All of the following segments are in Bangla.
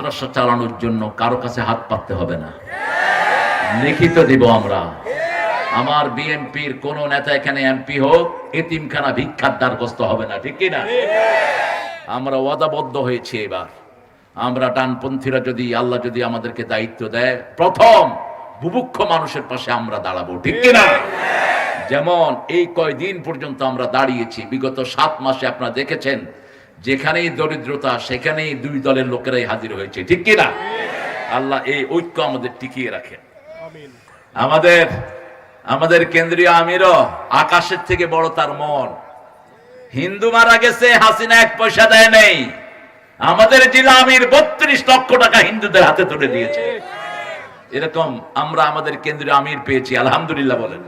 মাদ্রাসা চালানোর জন্য কারো কাছে হাত পাততে হবে না, লিখিত দিব আমরা। আমার বিএনপির কোন নেতা এখানে এমপি হোক, এতিমখানা ভিক্ষার দ্বারগ্রস্ত হবে না, ঠিক কি না? আমরা ওয়াদাবদ্ধ হয়েছি এবার, আমরা ডানপন্থীরা যদি আল্লাহ যদি আমাদেরকে দায়িত্ব দেয়, প্রথম বুভুক্ষ মানুষের পাশে আমরা দাঁড়াবো, ঠিক কি না? যেমন এই কয়দিন পর্যন্ত আমরা দাঁড়িয়েছি, বিগত 7 মাসে আপনারা দেখেছেন, যেখানেই দরিদ্রতা সেখানেই দুই দলের লোকেরাই হাজির হয়েছে, ঠিক কি না? আল্লাহ এই ঐক্য আমাদের টিকিয়ে রাখেন। আমাদের কেন্দ্রীয় আমিরও আকাশের থেকে বড় তার মন। হিন্দু মারা গেছে, হাসিনা 1 পয়সা দেয় নেই। আমাদের জেলা আমির 32 লক্ষ টাকা হিন্দুদের হাতে তুলে দিয়েছে। এরকম আমরা আমাদের কেন্দ্রীয় আমির পেয়েছি, আলহামদুলিল্লাহ বলেন।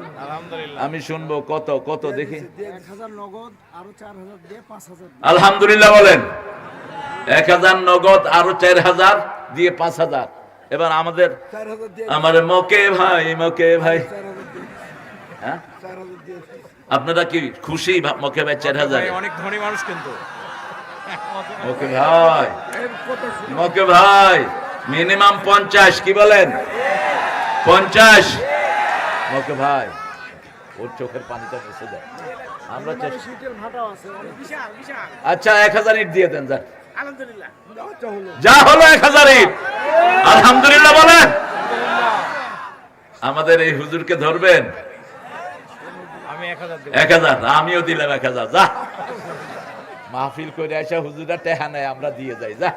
আমি শুনবো কত কত দেখি, 1000 নগদ আরো 4000 দিয়ে 5000, আলহামদুলিল্লাহ বলেন। 1000 নগদ আরো 4000 দিয়ে 5000। এবার আমাদের 4000 দিয়ে আমার মকে ভাই হ্যাঁ, 4000 দিয়ে আপনারা কি খুশি? মকে ভাই 4000, অনেক ধনী মানুষ কিন্তু। মকে ভাই মিনিমাম 50, কি বলেন? 50 মকে ভাই, ওর চোখের পানিটা মুছে দেয়। আমরা শীতের ভাটাও আছে অনেক বিশাল বিশাল। আচ্ছা 1000 ইট দিয়ে দেন, যান। আলহামদুলিল্লাহ যা হলো 1000 ইট, আলহামদুলিল্লাহ বলেন। আমাদের এই হুজুরকে ধরবেন? আমি 1000 দেব। 1000, আমিও দিলাম 1000। যা, মাহফিল করে আসা হুজুরা টেহা নেয়, আমরা দিয়ে যাই, যা।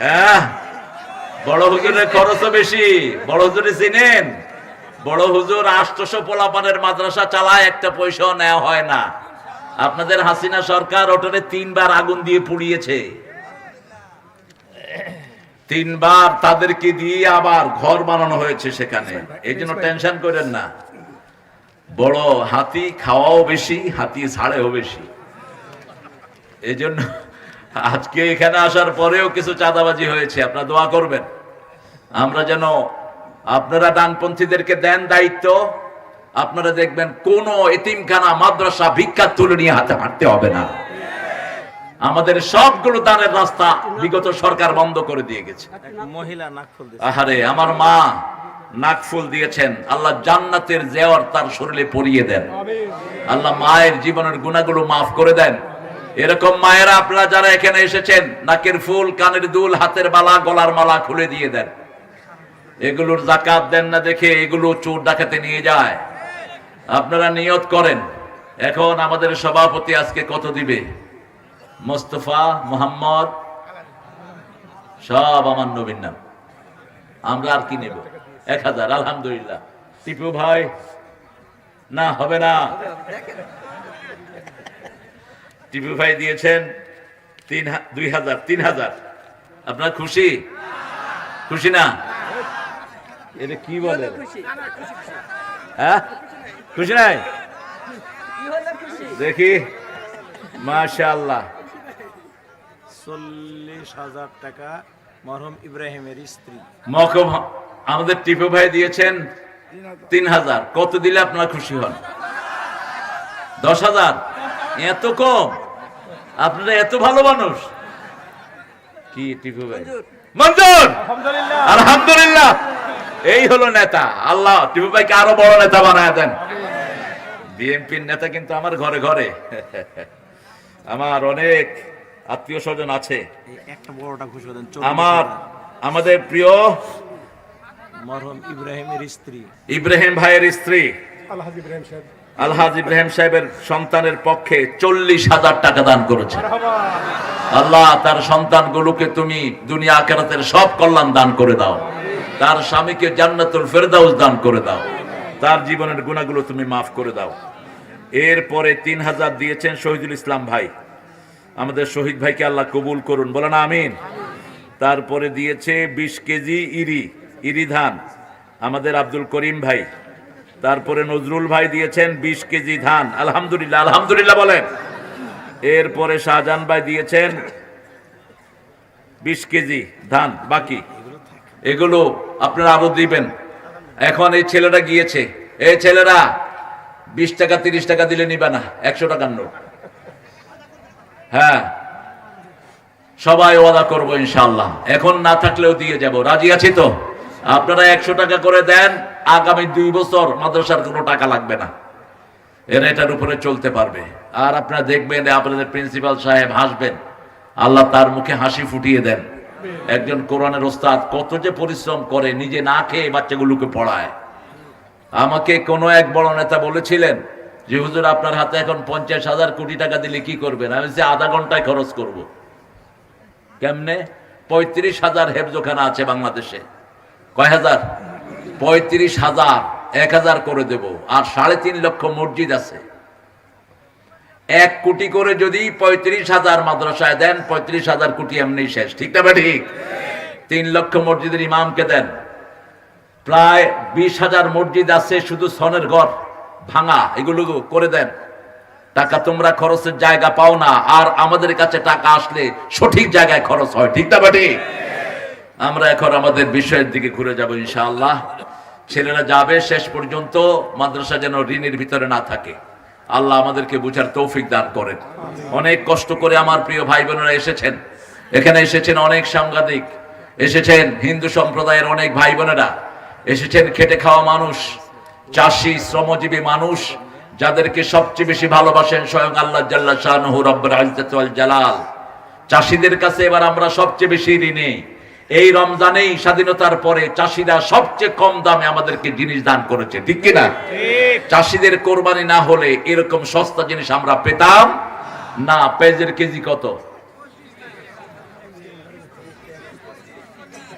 হ্যাঁ, বড় হুজুরের খরচও বেশি। বড় হুজুরে চিনেন? বড় হুজুর 800 পোলাপানের মাদ্রাসা চালায়, একটা পয়সাও নেওয়া হয় না। আপনাদের হাসিনা সরকার ওটারে 3 বার আগুন দিয়ে পুড়িয়েছে, 3 বার তাদেরকে দিয়ে আবার ঘর বানানো হয়েছে সেখানে। এই জন্য টেনশন করেন না। বড় হাতি খাওয়াও বেশি, হাতি ছাড়েও বেশি। এই জন্য আজকে এখানে আসার পরেও কিছু চাঁদাবাজি হয়েছে, আপনারা দোয়া করবেন। আমরা যেন, আপনারা ডানপন্থীদেরকে দেন দায়িত্ব, আপনারা দেখবেন কোন এতিমখানা মাদ্রাসা ভিক্ষা তুলে নিয়ে হাতে হাঁটতে হবে না। আমাদের সবগুলো দানের রাস্তা বিগত সরকার বন্ধ করে দিয়ে গেছে। মহিলা নাকফুল দিয়েছে। আহারে, আমার মা নাকফুল দিয়েছেন, আল্লাহ জান্নাতের জেওয়ার তার শরীরে পরিয়ে দেন। আল্লাহ মায়ের জীবনের গুনাহগুলো মাফ করে দেন। এরকম মায়েরা আপনারা যারা এখানে এসেছেন, নাকের ফুল, কানের দুল, হাতের বালা, গলার মালা খুলে দিয়ে দেন। এগুলোর যাকাত দেন না দেখে এগুলো চোর ডাকাতে নিয়ে যায়। আপনারা নিয়ত করেন। এখন আমাদের সভাপতি আজকে কত দিবে? মোস্তফা, মোহাম্মদ, সব আমার নবীর নাম। আমরা আর কি নেব? 1000, আলহামদুলিল্লাহ। টিপু ভাই, না হবে না। টিপু ভাই দিয়েছেন 3000। আপনার খুশি? খুশি না? এটা কি বলে? হ্যাঁ, খুশি নাই? দেখি, মাশাআল্লাহ। 40,000 টাকা মরহুম ইব্রাহিমের স্ত্রী। মকম আমাদের টিপু ভাই দিয়েছেন 3000। কত দিলে আপনারা খুশি হন? 10,000? এত কম? আপনারা এত ভালো মানুষ? কি টিপু ভাই? মঞ্জুর, আলহামদুলিল্লাহ। এই হলো নেতা। আল্লাহ টিপু ভাইকে আরো বড় নেতা বানায় দেন। বিএনপির নেতা কিন্তু আমার ঘরে ঘরে। আমার অনেক আত্মীয় স্বজন আছে। একটা বড়টা খুশি দেন। আমাদের প্রিয় মরহুম ইব্রাহিমের স্ত্রী, ইব্রাহিম ভাইয়ের স্ত্রী আলহাজ ইব্রাহিম সাহেবের সন্তানের পক্ষে 40,000 টাকা দান করেছে। আল্লাহ তার সন্তানগুলোকে তুমি দুনিয়া আখিরাতের সব কল্যাণ দান করে দাও। তার স্বামীকে জান্নাতুল ফেরদাউস দান করে দাও। তার জীবনের গুনাহগুলো তুমি মাফ করে দাও। এরপরে 3000 দিয়েছেন শহীদুল ইসলাম ভাই। আমাদের শহীদ ভাইকে আল্লাহ কবুল করুন, বলেন আমিন। তারপরে দিয়েছে 20 কেজি ইরি ধান আমাদের আব্দুল করিম ভাই। তারপরে নজরুল ভাই দিয়েছেন 20 কেজি ধান, আলহামদুলিল্লাহ, আলহামদুলিল্লাহ বলেন। এরপরে শাহজাহান ভাই দিয়েছেন 20 কেজি ধান। বাকি এগুলো আপনারা আরো দিবেন। এখন এই ছেলেরা গিয়েছে, এই ছেলেরা 20 টাকা 30 টাকা দিলে নিবে না, 100 টাকার নোট। হ্যাঁ, সবাই ওয়াদা করবো ইনশাআল্লাহ, এখন না থাকলেও দিয়ে যাব। রাজি আছি তো? আপনারা 100 টাকা করে দেন, আগামী 2 বছর মাদ্রাসার কোনো টাকা লাগবে না, এরা এটার উপরে চলতে পারবে। আর আপনারা দেখবেন আপনাদের প্রিন্সিপাল সাহেব হাসবেন, আল্লাহ তার মুখে হাসি ফুটিয়ে দেন। একজন কোরআনের ওস্তাদ কত যে পরিশ্রম করে, নিজে না খেয়ে বাচ্চাগুলোকে পড়ায়। আমাকে কোন এক বড় নেতা বলেছিলেন যে হুজুর আপনার হাতে এখন 50,000 কোটি টাকা দিলে কি করবেন? আমি বলছি আধা ঘন্টায় খরচ করব। কেমনে? 35,000 হেফজোখানা আছে বাংলাদেশে। কয় হাজার? 35,000, 1,000 করে দেব। আর 3.5 লক্ষ মসজিদ আছে। 1 কোটি করে যদি 35,000 মাদ্রাসায় দেন, 35,000 কোটি এমনি শেষ। ঠিক না? ঠিক। 3 লক্ষ মসজিদের ইমামকে দেন, প্রায় 20,000 মসজিদ আছে শুধু সনের ঘর ভাঙা, এগুলো করে দেন। টাকা তোমরা খরচের জায়গা পাও না, আর আমাদের কাছে টাকা আসলে সঠিক জায়গায় খরচ হয়। ঠিক না? ঠিক। আমরা এখন আমাদের বিষয়ের দিকে ঘুরে যাব ইনশাআল্লাহ। ছেলেরা যাবে, শেষ পর্যন্ত মাদ্রাসা যেন ঋণের ভিতরে না থাকে। আল্লাহ আমাদেরকে বুঝার তৌফিক দান করেন। অনেক কষ্ট করে আমার প্রিয় ভাই বোনেরা এসেছেন, এখানে এসেছেন অনেক সাংবাদিক, এসেছেন হিন্দু সম্প্রদায়ের অনেক ভাই বোনেরা, এসেছেন খেটে খাওয়া মানুষ, চাষি, শ্রমজীবী মানুষ, যাদেরকে সবচেয়ে বেশি ভালোবাসেন স্বয়ং আল্লাহ জাল্লা শানুহু রব্বুল ইজ্জত ওয়াল জালাল। চাষিদের কাছে এবার আমরা সবচেয়ে বেশি ঋণী। এই রমজানেই স্বাধীনতার পরে চাষিরা সবচেয়ে কম দামে আমাদেরকে জিনিস দান করেছে। ঠিক কিনা? চাষিদের কোরবানি না হলে এরকম সস্তা জিনিস আমরা পেতাম না। পেঁয়াজের কেজি কত?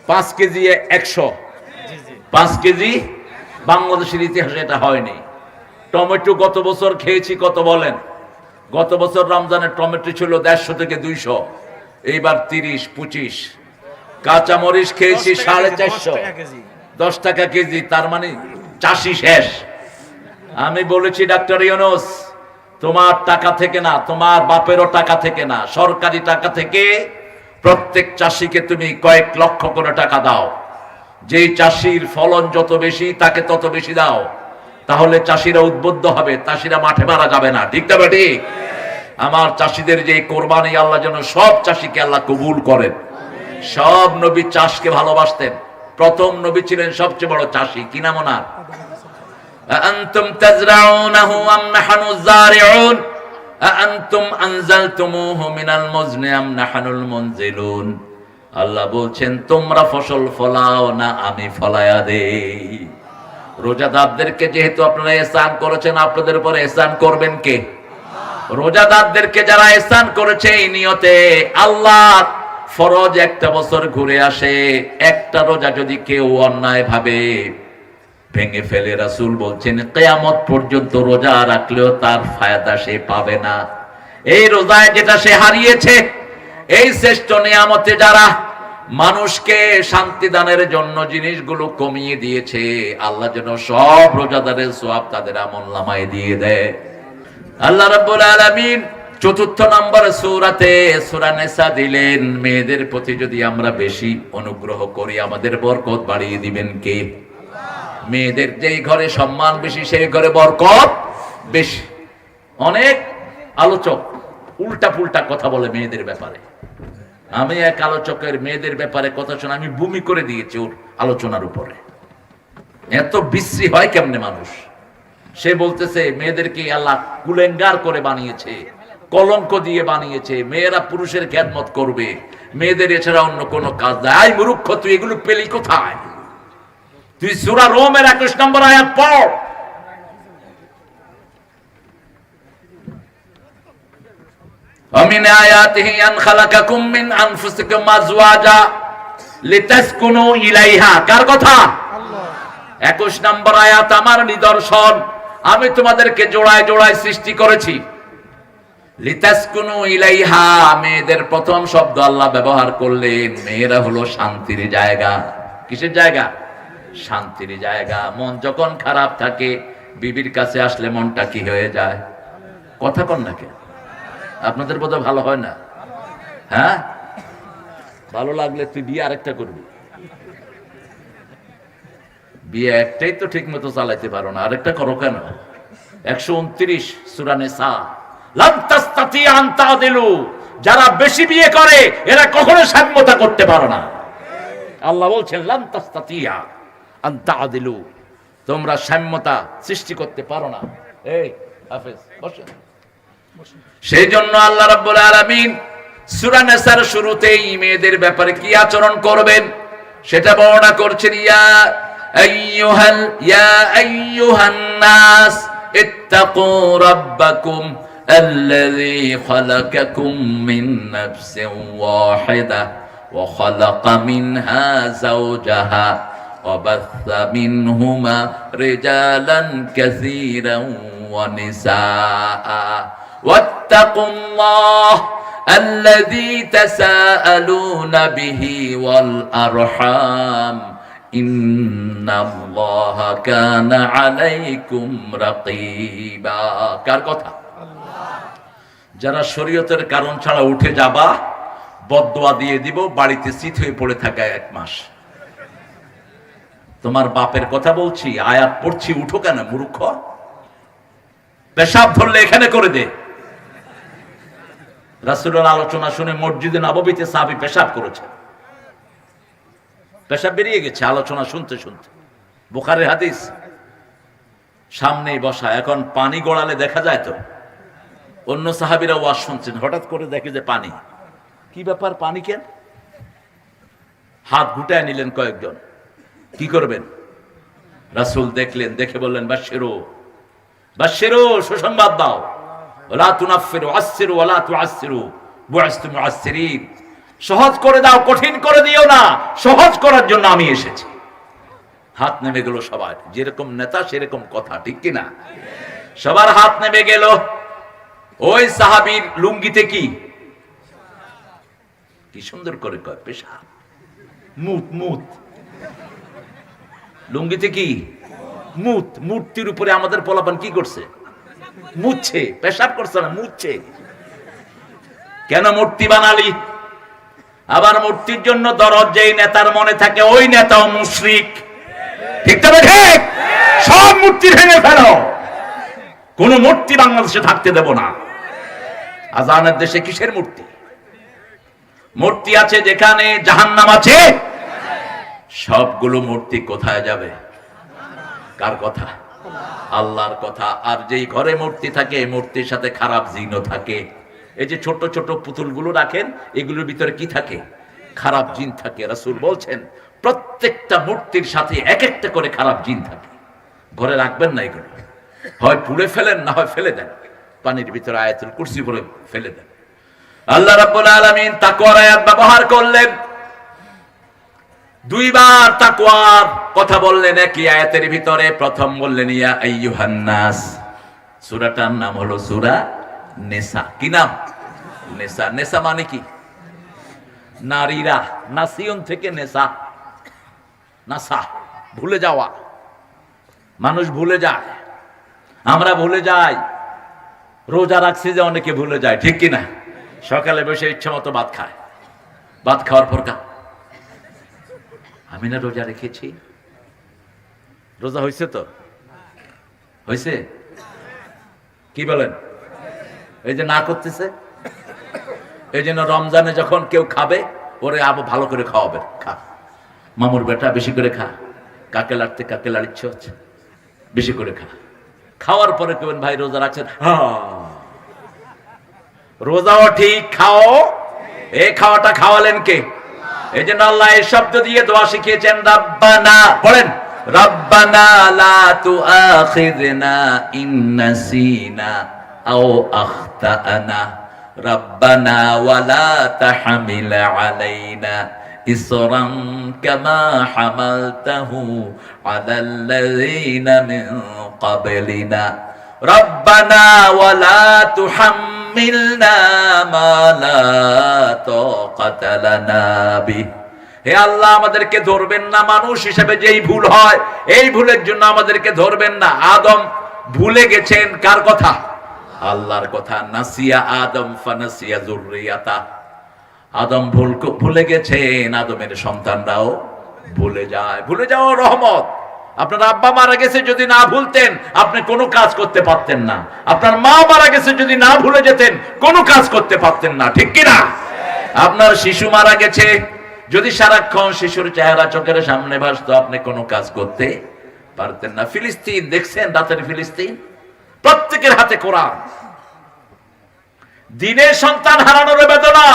5 কেজি 100। 5 কেজি বাংলাদেশের ইতিহাসে এটা হয়নি। টমেটো গত বছর খেয়েছি কত বলেন? গত বছর রমজানের টমেটো ছিল 150 থেকে 200, এইবার 30-25। কাঁচামরিচ খেয়েছি 450, 10 টাকা কেজি। তার মানে চাষি শেষ। আমি বলেছি ডাক্তার ইউনূস, তোমার টাকা থেকে না, তোমার বাপেরও টাকা থেকে না, সরকারি টাকা থেকে প্রত্যেক চাষিকে তুমি কয়েক লক্ষ করে টাকা দাও। যেই চাষির ফলন যত বেশি তাকে তত বেশি দাও, তাহলে চাষিরা উদ্বুদ্ধ হবে, চাষিরা মাঠে মারা যাবে না। ঠিক না? ঠিক। আমার চাষিদের যে কোরবানি, আল্লাহ যেন সব চাষিকে আল্লাহ কবুল করেন। সব নবী চাষকে ভালোবাসতেন। প্রথম নবী ছিলেন সবচেয়ে বড় চাষি। কি নাম ওনার? আনতুম তাজরাউনাহু আম নাহনু যারিউন আনতুম আনজালতুমুহু মিনাল মুজনি আম নাহনুল মুনজিলুন। আল্লাহ বলছেন তোমরা ফসল ফলাও না আমি ফলায়া দেই। রোজাদারদেরকে যেহেতু আপনারা ইহসান করেছেন, আপনাদের উপর ইহসান করবেন কে? রোজাদারদেরকে যারা ইহসান করেছে এই নিয়তে, আল্লাহ ফরজ একটা বছর ঘুরে আসে, একটা রোজা যদি কেউ অন্যায় ভাবে ভেঙে ফেলে, রাসূল বলছেন কিয়ামত পর্যন্ত রোজা রাখলেও তার ফায়দা সে পাবে না। এই রোজায় যেটা সে হারিয়েছে, এই শ্রেষ্ঠ নিয়ামতে যারা মানুষকে শান্তি দানের জন্য জিনিসগুলো কমিয়ে দিয়েছে, আল্লাহ যেন সব রোজাদারের সওয়াব তাদের আমলনামায় দিয়ে দেয়। আল্লাহ রাব্বুল আলামিন 4 নম্বর সূরাতে সূরা নিসা দিলেন, মেয়েদের প্রতি যদি আমরা বেশি অনুগ্রহ করি আমাদের বরকত বাড়িয়ে দিবেন কে? মেয়েদের যেই ঘরে সম্মান বেশি সেই ঘরে বরকত বেশি। অনেক আলোচক উল্টা পুল্টা কথা বলে মেয়েদের ব্যাপারে। আমি এক আলোচকের মেয়েদের ব্যাপারে কথা শুনে আমি বমি করে দিয়েছি ওর আলোচনার উপরে। এত বিশ্রী হয় কেমনে মানুষ? সে বলতেছে মেয়েদেরকে আল্লাহ কুলেঙ্গার করে বানিয়েছে, কলঙ্ক দিয়ে বানিয়েছে, মেয়েরা পুরুষের খেদমত করবে, মেয়েদের এছাড়া অন্য কোনো কাজ নাই। আই মূর্খ, তুই এগুলো পেলি কোথায়? তুই সূরা রোমের 21 নম্বর আয়াত পড়। ومن آياته أن خلقكم من أنفسكم أزواجا لتسكنوا إليها। কার কথা? আল্লাহ। 21 নম্বর আয়াত, আমার নিদর্শন, আমি তোমাদেরকে জোড়ায় জোড়ায় সৃষ্টি করেছি। লিতাসকুনু ইলাইহা, মেয়েদের প্রথম শব্দ আল্লাহ ব্যবহার করলেন। মেয়েরা হলো শান্তির জায়গা। কিসের জায়গা? শান্তির জায়গা। মন যখন খারাপ থাকে বিবির কাছে আসলে মনটা কি হয়ে যায়? কথা কন না কেন? আপনাদের বোধহয় ভালো হয় না? হ্যাঁ, ভালো লাগলে তুই বিয়ে আরেকটা করবি। বিয়ে একটাই তো ঠিক মতো চালাইতে পারো না, আরেকটা করো কেন? 129 সূরা নিসা, লাম তাসতাতি আন তাদিলু যারা বেশি বিয়ে করে এরা কখনো সাম্যতা করতে পারে না। আল্লাহ বলছেন লান তাস্তাতিয়া আন তা'দিলু, তোমরা সাম্যতা সৃষ্টি করতে পারো না। এই হাফেজ বসেন। সেই জন্য আল্লাহ রাব্বুল আলামিন সূরা নিসার শুরুতেই মেয়েদের ব্যাপারে কি আচরণ করবেন সেটা বর্ণনা করছেন। ইয়া আইয়ুহান নাস ইত্তাকু রাব্বাকুম আল্লাযী খালাকাকুম মিন নাফসিন ওয়াহিদা ওয়া খালাকা মিনহা যাওজাহা ওয়া বাথা মিনহুমা রিজালান কাসীরান ওয়া নিসাআ ওয়াত্তাকুল্লাহ الذي تساءلون به والأرحام إن الله كان عليكم رقيبا। কার কথা? যারা শরীয়তের কারণ ছাড়া উঠে যাবা, বদদোয়া দিয়ে দিব, বাড়িতে চিত হয়ে পড়ে থাকা 1 মাস। তোমার বাপের কথা বলছি, আয়াত পড়ছি, উঠো কেন মূর্খ? পেশাব ধরলে এখানে করে দে। রাসূলের আলোচনা শুনে মসজিদে নববীতে সাহাবী পেশাব করেছে, পেশাব বেরিয়ে গেছে আলোচনা শুনতে শুনতে। বুখারীর হাদিস, সামনেই বসা, এখন পানি গড়ালে দেখা যায় তো। অন্য সাহাবীরা ওয়াজ শুনছেন, হঠাৎ করে দেখে যে পানি। কি ব্যাপার, পানি কেন? হাত গুটায় নিলেন কয়েকজন, কি করবেন? রাসূল দেখলেন, দেখে বললেন বাশশিরু বাশশিরু, সুসংবাদ দাও। ওয়ালা তুনাফফিরু আসসিরু ওয়ালা তুআসসিরু বু'আসতু মুআসসিরিন, সহজ করে দাও, কঠিন করে দিও না, সহজ করার জন্য আমি এসেছি। হাত নেমে গেল সবার, যেরকম নেতা সেরকম কথা, ঠিক কি না? সবার হাত নেমে গেল। ওই সাহাবীর লুঙ্গিতে কি কি সুন্দর করে কয়, পেশাব, মুত মুত। লুঙ্গিতে কি মুত, মূর্তির উপরে আমাদের পোলাপান কি করছে? মুচ্ছে, পেশাব করছে না, মুচ্ছে। কেন মূর্তি বানালি? আবার মূর্তির জন্য দরদ যেই নেতার মনে থাকে ওই নেতাও মুশরিক, ঠিক তবে ঠিক? সব মূর্তি ভেঙে ফেলো, কোন মূর্তি বাংলাদেশে থাকতে দেব না। আজানের দেশে কিসের মূর্তি? মূর্তি আছে যেখানে জাহান্নাম আছে। সবগুলো মূর্তি কোথায় যাবে? কার কথা? আল্লাহর কথা। আর যেই ঘরে মূর্তি থাকে, মূর্তির সাথে খারাপ জিনও থাকে। এই যে ছোট ছোট পুতুলগুলো রাখেন, এগুলোর ভিতরে কি থাকে? খারাপ জিন থাকে। রাসূল বলছেন প্রত্যেকটা মূর্তির সাথে এক একটা করে খারাপ জিন থাকে। ঘরে রাখবেন না এগুলো, হয় পুড়ে ফেলেন, না হয় ফেলে দেন পানির ভিতরে, আয়াতুল কুরসি বলে ফেলে দেন। আল্লাহ রাব্বুল আলামিন তাকওয়ার আয়াত ব্যবহার করলেন, 2 বার তাকওয়ার কথা বললেন একই আয়াতের ভিতরে। প্রথম বললেন ইয়া আইয়ুহান নাস, সূরাটার নাম হলো সূরা নিসা। কি নাম? নিসা। নিসা মানে কি? নারীরা, নাসিয়ন থেকে নেসা, নাসা, ভুলে যাওয়া। মানুষ ভুলে যায়, আমরা ভুলে যাই। রোজা রাখছি যে অনেকে ভুলে যায়, ঠিক কি না? সকালে বসে ইচ্ছা মতো ভাত খায়, ভাত খাওয়ার পর আমি না রোজা রেখেছি। রোজা হয়েছে তো? হয়েছে? কি বলেন? এই যে না করতেছে, এই জন্য রমজানে যখন কেউ খাবে ওরে আবার ভালো করে খাওয়াবেন। খা মামুর বেটা, বেশি করে খা, কাকে লাড়তে কাকে লাড়িচ্ছে হচ্ছে, বেশি করে খা। খাওয়ার পরে কেবেন ভাই রোজা রাখছেন? রোজাও ঠিক, খাও। এই খাওয়াটা খাওয়ালেন কে? এই জন্য আল্লাহ এই শব্দ দিয়ে দোয়া শিখিয়েছেন, রাব্বানা। পড়েন, রাব্বানা লা তুআখিযনা ইন নাসিনা আও আখতানা, রাব্বানা ওয়ালা তাহমিল আলাইনা ইসরান কামা হামালতাহু আলাল্লাযিনা মিন ক্বাবলিনা, রাব্বানা ওয়ালা তুহাম্মিলনা মা লা তাকাতা লানা বিহি। হে আল্লাহ, আমাদেরকে ধরবেন না। মানুষ হিসেবে যেই ভুল হয়, এই ভুলের জন্য আমাদেরকে ধরবেন না। আদম ভুলে গেছেন কার কথা? আল্লাহর কথা। নাসিয়া আদম ফানাসিয়া যুররিয়াতা, আদম ভুলে গেছেন, আদমের সন্তানরাও ভুলে যায়। ভুলে যাওয়া রহমত। আপনার আব্বা মারা গেছে যদি না ভুলতেন আপনি কোনো কাজ করতে পারতেন না, আপনার মা মারা গেছে যদি না ভুলে যেতেন কোনো কাজ করতে পারতেন না, ঠিক কিনা? আপনার শিশু মারা গেছে যদি সারাক্ষণ শিশুর চেহারা চোখের সামনে ভাসতো আপনি কোনো কাজ করতে পারতেন না। ফিলিস্তিন দেখছেন, রাতের ফিলিস্তিন, প্রত্যেকের হাতে কোরআন। দিনের সন্তান হারানোর বেদনা,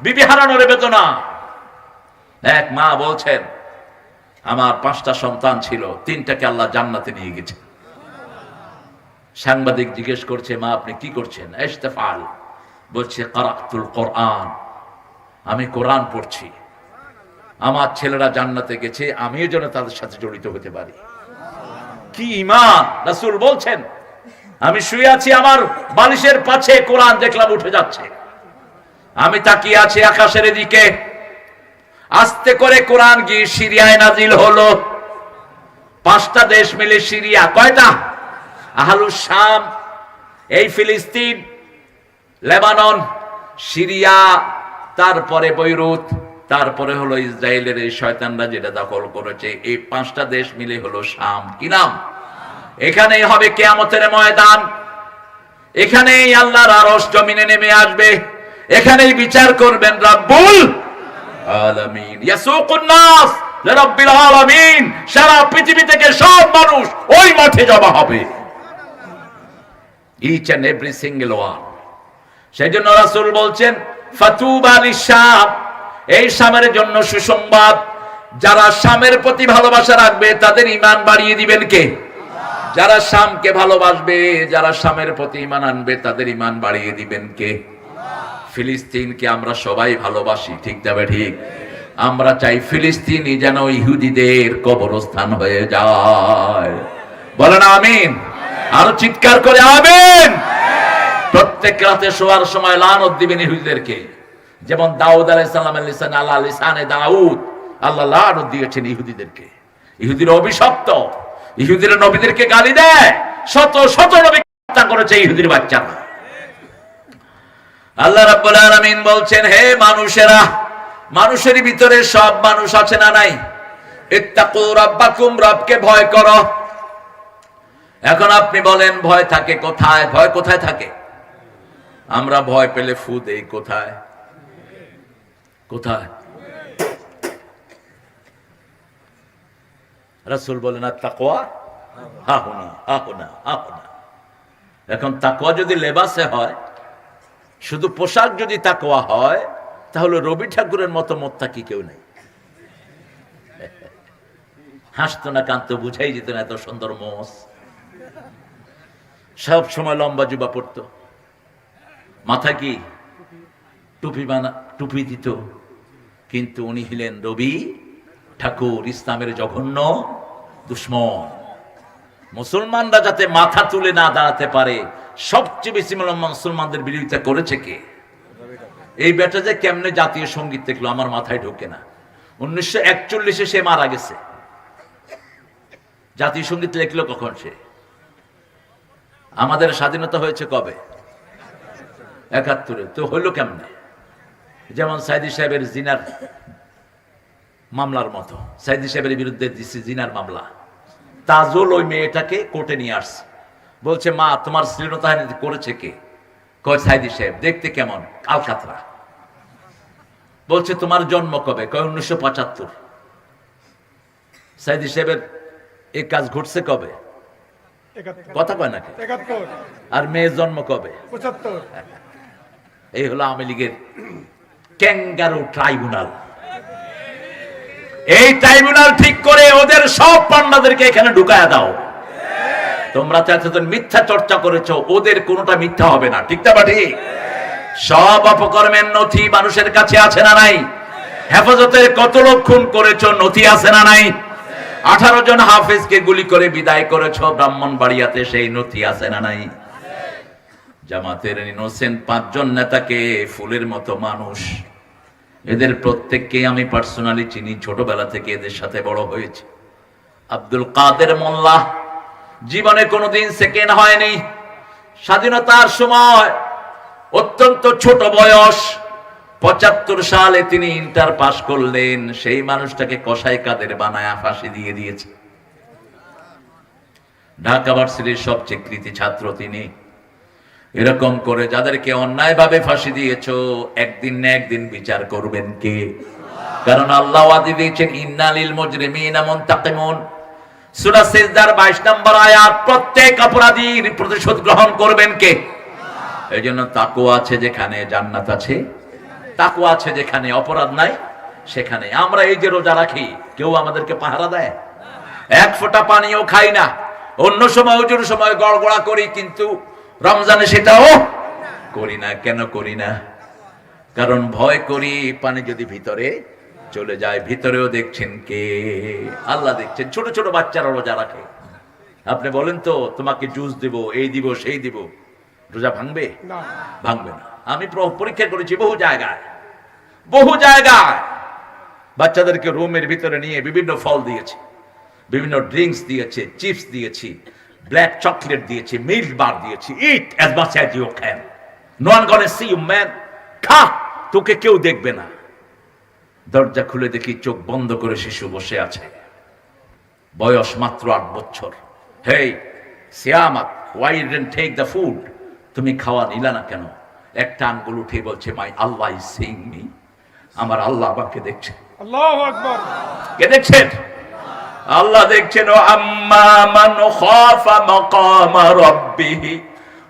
বিবি হারানোর বেদনা। এক মা বলছেন আমার 5টা সন্তান ছিল, 3টাকে আল্লাহ জান্নাতে নিয়ে গেছে। সাংবাদিক জিজ্ঞেস করছে মা আপনি কি করছেন? ইস্তেফাল, বলছে কারাতুল কোরআন, আমি কোরআন পড়ছি, আমার ছেলেরা জান্নাতে গেছে, আমিও যেন তাদের সাথে জড়িত হতে পারি। কি ঈমান! রাসূল বলছেন আমি শুয়ে আছি, আমার বালিশের পাশে কোরআন দেখলাম উঠে যাচ্ছে, আমি তাকিয়ে আছি আকাশের দিকে, আস্তে করে কোরআন গিয়ে সিরিয়ায় নাজিল হলো। 5টা দেশ মিলে সিরিয়া, কয়টা? আহলুস শাম, এই ফিলিস্তিন, লেবানন, সিরিয়া, তারপরে বৈরুত, তারপরে হলো ইসরায়েলের এই শয়তানরা যেটা দখল করেছে, এই 5টা দেশ মিলে হলো শাম। কি নাম? এখানেই হবে কিয়ামতের ময়দান, এখানেই আল্লাহর আরশ জমিনে নেমে আসবে, এখানেই বিচার করবেন রব্বুল আলামিন। ইয়াসুকুন নাস লিরাব্বিল আলামিন, সারা পৃথিবী থেকে সব মানুষ ওই মাঠে জমা হবে, each and every single one. সেজন্য রাসূল বলছেন ফাতুবা লিশাম, এই শামের জন্য সুসংবাদ, যারা শামের প্রতি ভালোবাসা রাখবে তাদের ঈমান বাড়িয়ে দিবেন কে? যারা শামকে ভালোবাসবে, যারা শামের প্রতি ঈমান আনবে তাদের ঈমান বাড়িয়ে দিবেন কে? ফিলিস্তিনকে আমরা সবাই ভালোবাসি, ঠিক যাবে ঠিক? আমরা চাই ফিলিস্তিনই যেন ইহুদিদের কবরস্থান হয়ে যায়। বলেন আমিন। আরো চিৎকার করে আমিন। প্রত্যেক রাতে শোয়ার সময় লানত দিবেন ইহুদিদেরকে, যেমন দাউদ আলাইহিস সালামের লিসানে আলা লিসানে দাউদ আল্লাহ লানত দিয়েছেন ইহুদিদেরকে। ইহুদিরা অভিশপ্ত, ইহুদিরা নবীদেরকে গালি দেয়, শত শত নবী হত্যা করেছে ইহুদির বাচ্চারা। আল্লাহ রাব্বুল আলামিন বলছেন হে মানুষেরা, মানুষের ভিতরে সব মানুষ আছে না নাই? ইত্তাকু রাব্বাকুম, রবকে ভয় করো। এখন আপনি বলেন ভয় থাকে কোথায়? ভয় কোথায় থাকে? আমরা ভয় পেলে ফু দেই, কোথায়? কোথায়? রাসূল বলেন আত-তাকওয়া হাহুনা হাহুনা হাহুনা। এখন তাকওয়া যদি লেবাসে হয়, শুধু পোশাক যদি তাকওয়া হয়, তাহলে রবি ঠাকুরের মতো মোত্তাকি কেউ নেই। হাসতো না কাঁদতো, বুঝাই যেত না এত সুন্দর মোষ। সব সময় লম্বা জুবা পরতো, মাথা কি টুপি টুপি দিত, কিন্তু উনি হলেন রবি ঠাকুর, ইসলামের জঘন্য দুশ্মন। মুসলমানরা যাতে মাথা তুলে না দাঁড়াতে পারে, সবচেয়ে বেশি মুসলমানদের বিরোধিতা করেছে কে? এই বেটা যে কেমনে জাতীয় সঙ্গীত দেখলো আমার মাথায় ঢোকে না। 1941-এ সে মারা গেছে, জাতীয় সঙ্গীত লিখলো কখন সে? আমাদের স্বাধীনতা হয়েছে কবে? 71-এ। তো হইলো কেমনে? যেমন সাইদি সাহেবের জিনার মামলার মতো, সাইদি সাহেবের বিরুদ্ধে দিচ্ছে জিনার মামলা, তাজুল ওই মেয়েটাকে কোর্টে নিয়ে আসছে, বলছে মা তোমার শ্লীলতাহানি করেছে কে? কয় সাইদি সাহেব। দেখতে কেমন? আলকাতরা। বলছে তোমার জন্ম কবে? কয় 1975। সাইদি সাহেবের এই কাজ ঘটছে কবে? কথা কয় নাকি? আর মেয়ের জন্ম কবে? 75। এই হলো আওয়ামী লীগের ক্যাঙ্গারু ট্রাইব্যুনাল। এই ট্রাইব্যুনাল ঠিক করে ওদের সব পান্ডাদেরকে এখানে ঢুকায়া দাও। তোমরা চাইছো মিথ্যা চর্চা করেছো, ওদের কোনোটা মিথ্যা হবে না, ঠিক না ঠিক? সব অপকর্মের নথি মানুষের কাছে আছে না নাই? হেফাজতের কত লোক খুন করেছো, নথি আছে না নাই? 18 জন হাফেজকে গুলি করে বিদায় করেছো ব্রাহ্মণবাড়িয়াতে, সেই নথি আছে না নাই? জামাতের ইনোসেন্ট 5 জন নেতাকে ফুলের মতো মানুষ, এদের প্রত্যেককে আমি পার্সোনালি চিনি, ছোটবেলা থেকে এদের সাথে বড় হয়েছে। আব্দুল কাদের মোল্লা জীবনে কোনোদিন সেকেন্ড হয়নি। স্বাধীনতার সময় অত্যন্ত ছোট বয়স, 75 সালে তিনি ইন্টার পাস করলেন। সেই মানুষটাকে কসাই কাদের বানায়া ফাঁসি দিয়ে দিয়েছে। ঢাকা ভার্সিটির সবচেয়ে কৃতি ছাত্র তিনি। এরকম করে যাদেরকে অন্যায়ভাবে ফাঁসি দিয়েছো, একদিন না একদিন বিচার করবেন কে? কারণ আল্লাহ ওয়াদা দিয়েছেন ইন্নালিল মুজরিমিনা মুনতাকিমুন। সূরা সিজদার 22 নম্বর আয়াত, প্রত্যেক অপরাধীর প্রতিশোধ গ্রহণ করবেন কে? এইজন্য তাকওয়া আছে যেখানে জান্নাত আছে, তাকওয়া আছে যেখানে অপরাধ নাই সেখানে। আমরা এই যে রোজা রাখি, কেউ আমাদেরকে পাহারা দেয়? এক ফোঁটা পানিও খাই না। অন্য সময় ওজোর সময় গড়গড়া করি, কিন্তু রমজানে সেটাও করি না। কেন করি না? কারণ ভয় করি পানি যদি ভিতরে চলে যায়। ভিতরেও দেখছেন কে? আল্লাহ দেখছেন। ছোট ছোট বাচ্চারা রোজা রাখে, আপনি বলেন তো তোমাকে জুস দিব, এই দিব, সেই দিব, রোজা ভাঙবে? ভাঙবে না। আমি পরীক্ষা করেছি বহু জায়গায়, বহু জায়গায় বাচ্চাদেরকে রুমের ভিতরে নিয়ে বিভিন্ন ফল দিয়েছি, বিভিন্ন ড্রিঙ্কস দিয়েছে, চিপস দিয়েছি, ব্ল্যাক চকলেট দিয়েছি, মিল্ক বার দিয়েছি। Eat as much as you can, no one gonna see you man. খা, তোকে কেউ দেখবে না। দরজা খুলে দেখি চোখ বন্ধ করে শিশু বসে আছে, বয়স মাত্র 8 বছর। Hey Siamat, why you didn't take the food? তুমি খাওয়া নিলা না কেন? একটা আঙ্গুল উঠে বলছে my Allah is seeing me, আমার আল্লাহ আমাকে দেখছে। আল্লাহু আকবার। কে দেখছেন? আল্লাহ দেখছেন। ও আম্মা মান খাফা মাকামা রাব্বিহি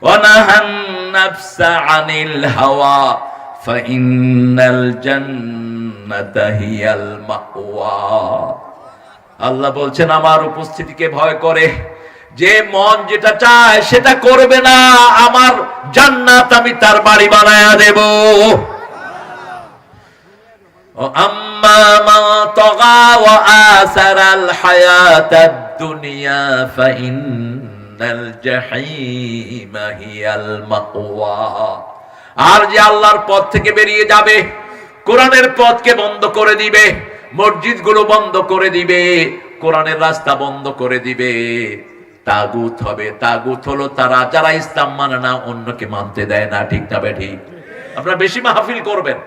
ওয়া নাহান নাফসা আনিল হাওয়া ফাইন্নাল জান্নাতা হিয়াল মাওয়া। আল্লাহ বলছেন আমার উপস্থিতিকে ভয় করে, যে মন যেটা চায় সেটা করবে না, আমার জান্নাত আমি তার বাড়ি বানায়া দেব। আম্মা মান তাগা ওয়া আসারাল হায়াতাদ দুনিয়া ফাইন্নাল জাহিমা হিয়াল মাওয়া। আর যে আল্লাহর পথ থেকে বেরিয়ে যাবে, কোরআনের পথকে বন্ধ করে দিবে, মসজিদগুলো বন্ধ করে দিবে, কোরআনের রাস্তা বন্ধ করে দিবে, তাগুত হবে। তাগুত হলো তারা যারা ইসলাম মানে না, অন্যকে মানতে দেয় না। ঠিক না বেঠিক? আপনারা বেশি মাহফিল করবেন,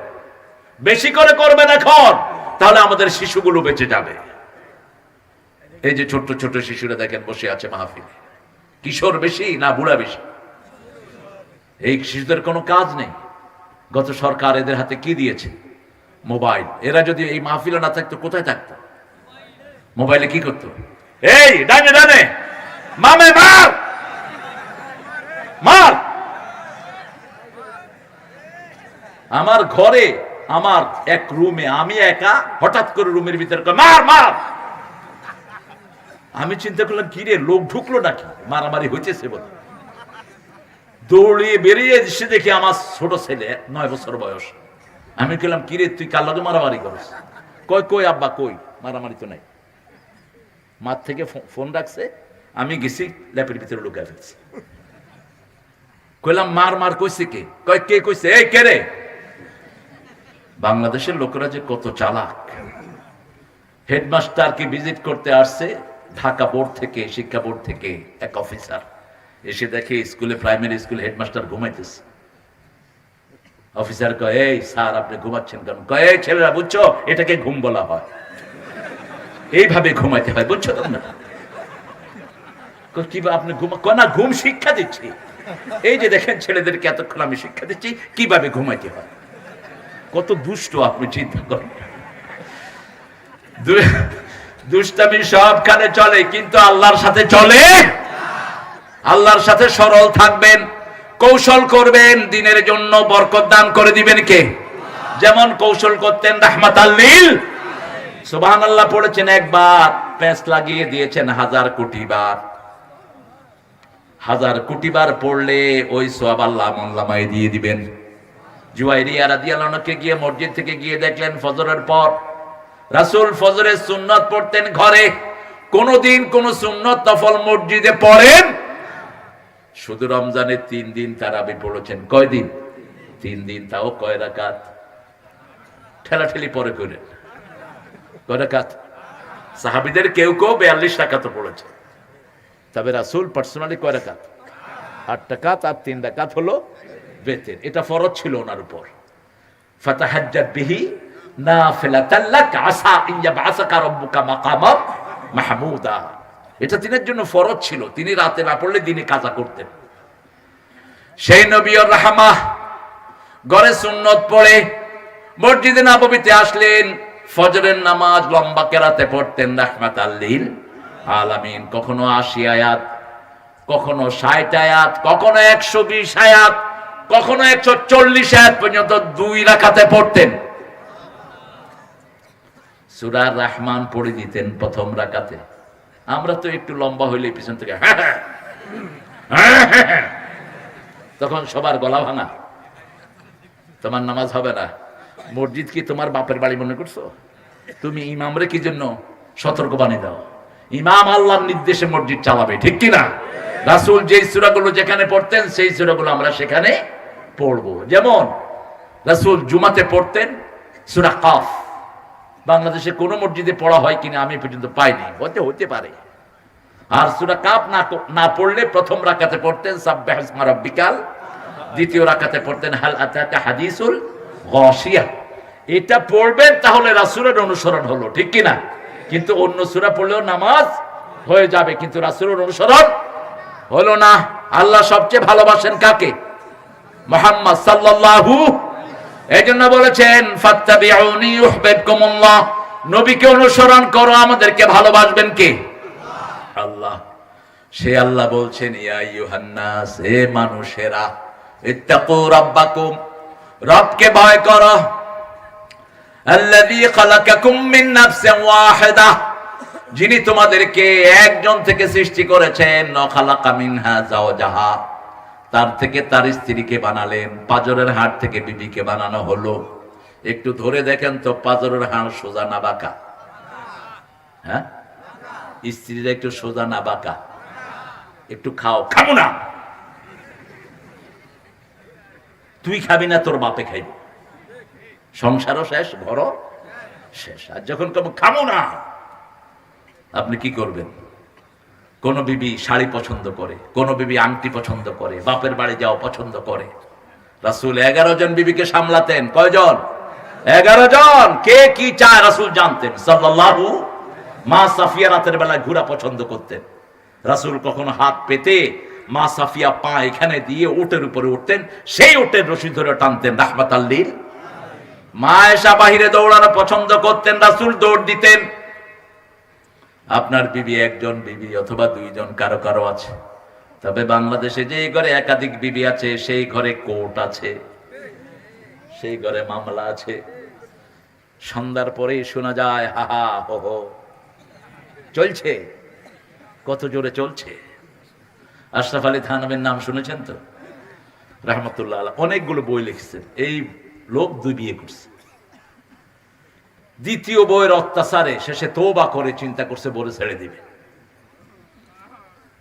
বেশি করে করবেন এখন, তাহলে আমাদের শিশুগুলো বেঁচে যাবে। এই যে ছোট্ট ছোট্ট শিশুরা দেখেন বসে আছে মাহফিলে, কিশোর বেশি না বুড়া বেশি? এই শিশুদের কোনো কাজ নেই। গত সরকার এদের হাতে কি দিয়েছে? মোবাইল। এরা যদি এই মাহফিলে না থাকতো কোথায় থাকতো? মোবাইলে কি করতো? এই ডানে ডানে মামে মার মার। আমার ঘরে, আমার এক রুমে আমি একা, হঠাৎ করে রুমের ভিতরে মার মার। আমি চিন্তা করলাম কি রে, লোক ঢুকলো নাকি, মারামারি হইতেছে বলে। দৌড়িয়ে বেরিয়ে এসে দেখি আমার ছোট ছেলে 9 বছর বয়স। আমি বললাম কি রে, তুই কার লগে মারামারি করিস? কই কই আব্বা কই, মারামারি তো নাই। মার থেকে ফোন রাখছে, আমি গেছি ল্যাপের ভিতরে লুকায় ফেলছি। কইলাম মার মার কইছে কে? কই কে কইছে? এই কে রে? বাংলাদেশের লোকেরা যে কত চালাক। হেডমাস্টারকে ভিজিট করতে আসছে ঢাকা বোর্ড থেকে, শিক্ষা বোর্ড থেকে এক অফিসার। এসে দেখে স্কুলে, প্রাইমারি স্কুলে হেডমাস্টার ঘুমাইতেছে। অফিসার কয় এই স্যার আপনি ঘুমাচ্ছেন কেন? কয় এই ছেলেরা বুঝছো, এটাকে ঘুম বলা হয়, এইভাবে ঘুমাইতে হয়, বুঝছো তো না? কি আপনি না, ঘুম শিক্ষা দিচ্ছি। এই যে দেখেন ছেলেদেরকে এতক্ষণ আমি শিক্ষা দিচ্ছি কিভাবে ঘুমাইতে হয়। কত দুষ্ট আপনি চিন্তা করেন। দুষ্টামি সবখানে চলে, কিন্তু আল্লাহর সাথে চলে। আল্লাহর সাথে সরল থাকবেন, কৌশল করবেন, দিনের জন্য বরকত দান করে দিবেন কে? যেমন কৌশল করতেন রাহমাতাল লিল। সুবহানাল্লাহ পড়েছেন একবার, প্যাঁচ লাগিয়ে দিয়েছেন 1000 কোটি বার। 1000 কোটি বার পড়লে ওই সওয়াব আল্লাহ আমলনামায় দিয়ে দিবেন। জুয়াইরিয়া রাদিয়াল্লাহু আনহা গিয়ে মসজিদ থেকে গিয়ে দেখলেন ফজরের পর রাসূল ফজরের সুন্নাত পড়তেন ঘরে, কোনদিন কোন সুন্নাত নফল মসজিদে পড়েন। শুধু রমজানে 3 দিন তারাবি পড়েছেন। কয় দিন? 3 দিন। তাও কয় রাকাত? ঠেলাঠেলি পরে করে কয় রাকাত? সাহাবীদের কেউ কেউ 42 রাকাত পড়েছে, তবে রাসূল পার্সোনালি কয় রাকাত? 8 রাকাত। আর 3 রাকাত হলো বেতের। এটা ফরজ ছিল ওনার উপর। ফাতাহাজ্জাত বিহি নাফিলাতান লাক আসা ইন ইয়াবআসাকা রাব্বুকা মাকামাম মাহমুদা। এটা তিনের জন্য ফরজ ছিল, তিনি রাতে না পড়লে দিনে কাজা করতেন। সেই নবীর রাহমাহ ঘরে সুন্নত পড়ে মসজিদে নববীতে আসলেন, ফজরের নামাজ লম্বা কেরাতে পড়তেন রাহমাতাল লিল আলামিন। কখনো 80 আয়াত, কখনো 60 আয়াত, কখনো 120 আয়াত, কখনো 140 আয়াত পর্যন্ত 2 রাকাতে পড়তেন। সূরা রহমান পড়ে দিতেন প্রথম রাকাতে। আমরা তো একটু লম্বা হইলে পিছন থেকে তখন সবার গলা ভাঙা, তোমার নামাজ হবে না। মসজিদ কি তোমার বাপের বাড়ি মনে করছো? তুমি ইমামরে কি জন্য সতর্ক বানিয়ে দাও? ইমাম আল্লাহর নির্দেশে মসজিদ চালাবে, ঠিক কিনা? রাসূল যেই সূরাগুলো যেখানে পড়তেন সেই সূরাগুলো আমরা সেখানে পড়বো। যেমন রাসূল জুমাতে পড়তেন সূরা কাফ। বাংলাদেশে কোন মসজিদে পড়া হয় কিনা আমি পর্যন্ত পাইনি, হতে পারে। আর সূরা কাফ না পড়লে প্রথম রাকাতে পড়তেন সাব্বিহ ইসমা রাব্বিকাল, দ্বিতীয় রাকাতে পড়তেন হাল আতাকা হাদিসুল গাশিয়া। এটা পড়বেন তাহলে রাসূলের অনুসরণ হলো, ঠিক কিনা? কিন্তু অন্য সূরা পড়লেও নামাজ হয়ে যাবে, কিন্তু রাসূলের অনুসরণ হলো না। আল্লাহ সবচেয়ে ভালোবাসেন কাকে? মুহাম্মদ সাল্লাল্লাহু। এইজন্য বলেছেন ফাত্তাবিউনি ইউহিব্বুকুমুল্লাহ, নবীকে অনুসরণ করো, আমাদেরকে ভালোবাসবেন কে? আল্লাহ। সে আল্লাহ বলছেন ইয়া আইয়ুহান নাস, হে মানুষেরা, ইত্তাকু রাব্বাকুম, রবকে ভয় করো, আল্লাযী খালাকাকুম মিন নাফসিন ওয়াহিদা, যিনি তোমাদেরকে একজন থেকে সৃষ্টি করেছেন। খালাকা মিনহা যাওজাহা, তার থেকে তার স্ত্রীকে বানালেন। পাজরের হাড় থেকে বিবিকে বানানো হলো। একটু ধরে দেখেন তো পাজরের হাড় সোজা না বাঁকা? হ্যাঁ, স্ত্রীরা একটু সোজা না বাঁকা? একটু খাও, খাবো না, তুই খাবি না, তোর বাপে খাইব, সংসারও শেষ, ঘরও শেষ। আর যখন খাবো না, আপনি কি করবেন? কোন বিবি শাড়ি পছন্দ করে, কোন বিবি আংটি পছন্দ করে, বাপের বাড়ি যাওয়া পছন্দ করে। রাসূল 11 জন বিবিকে সামলাতেন। কয়জন? 11 জন। কে কি চায় রাসূল জানতেন সাল্লাল্লাহু। মা সাফিয়া রাতের বেলায় ঘোরা পছন্দ করতেন। রাসূল কখনো হাত পেতে মা সাফিয়া পা এখানে দিয়ে উটের উপরে উঠতেন, সেই উটের রশি ধরে টানতেন রাহমাতাল লিল। মা আয়েশা বাহিরে দৌড়ানো পছন্দ করতেন, রাসূল দৌড় দিতেন। আপনার বিবি একজন বিবি অথবা 2 জন, কারো কারো আছে। তবে বাংলাদেশে যে ঘরে একাধিক বিবি আছে সেই ঘরে কোর্ট আছে, সেই ঘরে মামলা আছে। সন্ধ্যার পরেই শোনা যায় হা হা হো হো চলছে, কত জোরে চলছে। আশরাফ আলী থানভীর নাম শুনেছেন তো, রাহমাতুল্লাহ আলাইহি, অনেকগুলো বই লিখছেন। এই লোক 2 বিয়ে করছে। দ্বিতীয় বউয়ের অত্যাচারে শেষে তওবা করে চিন্তা করছে বলে ছেড়ে দিবে।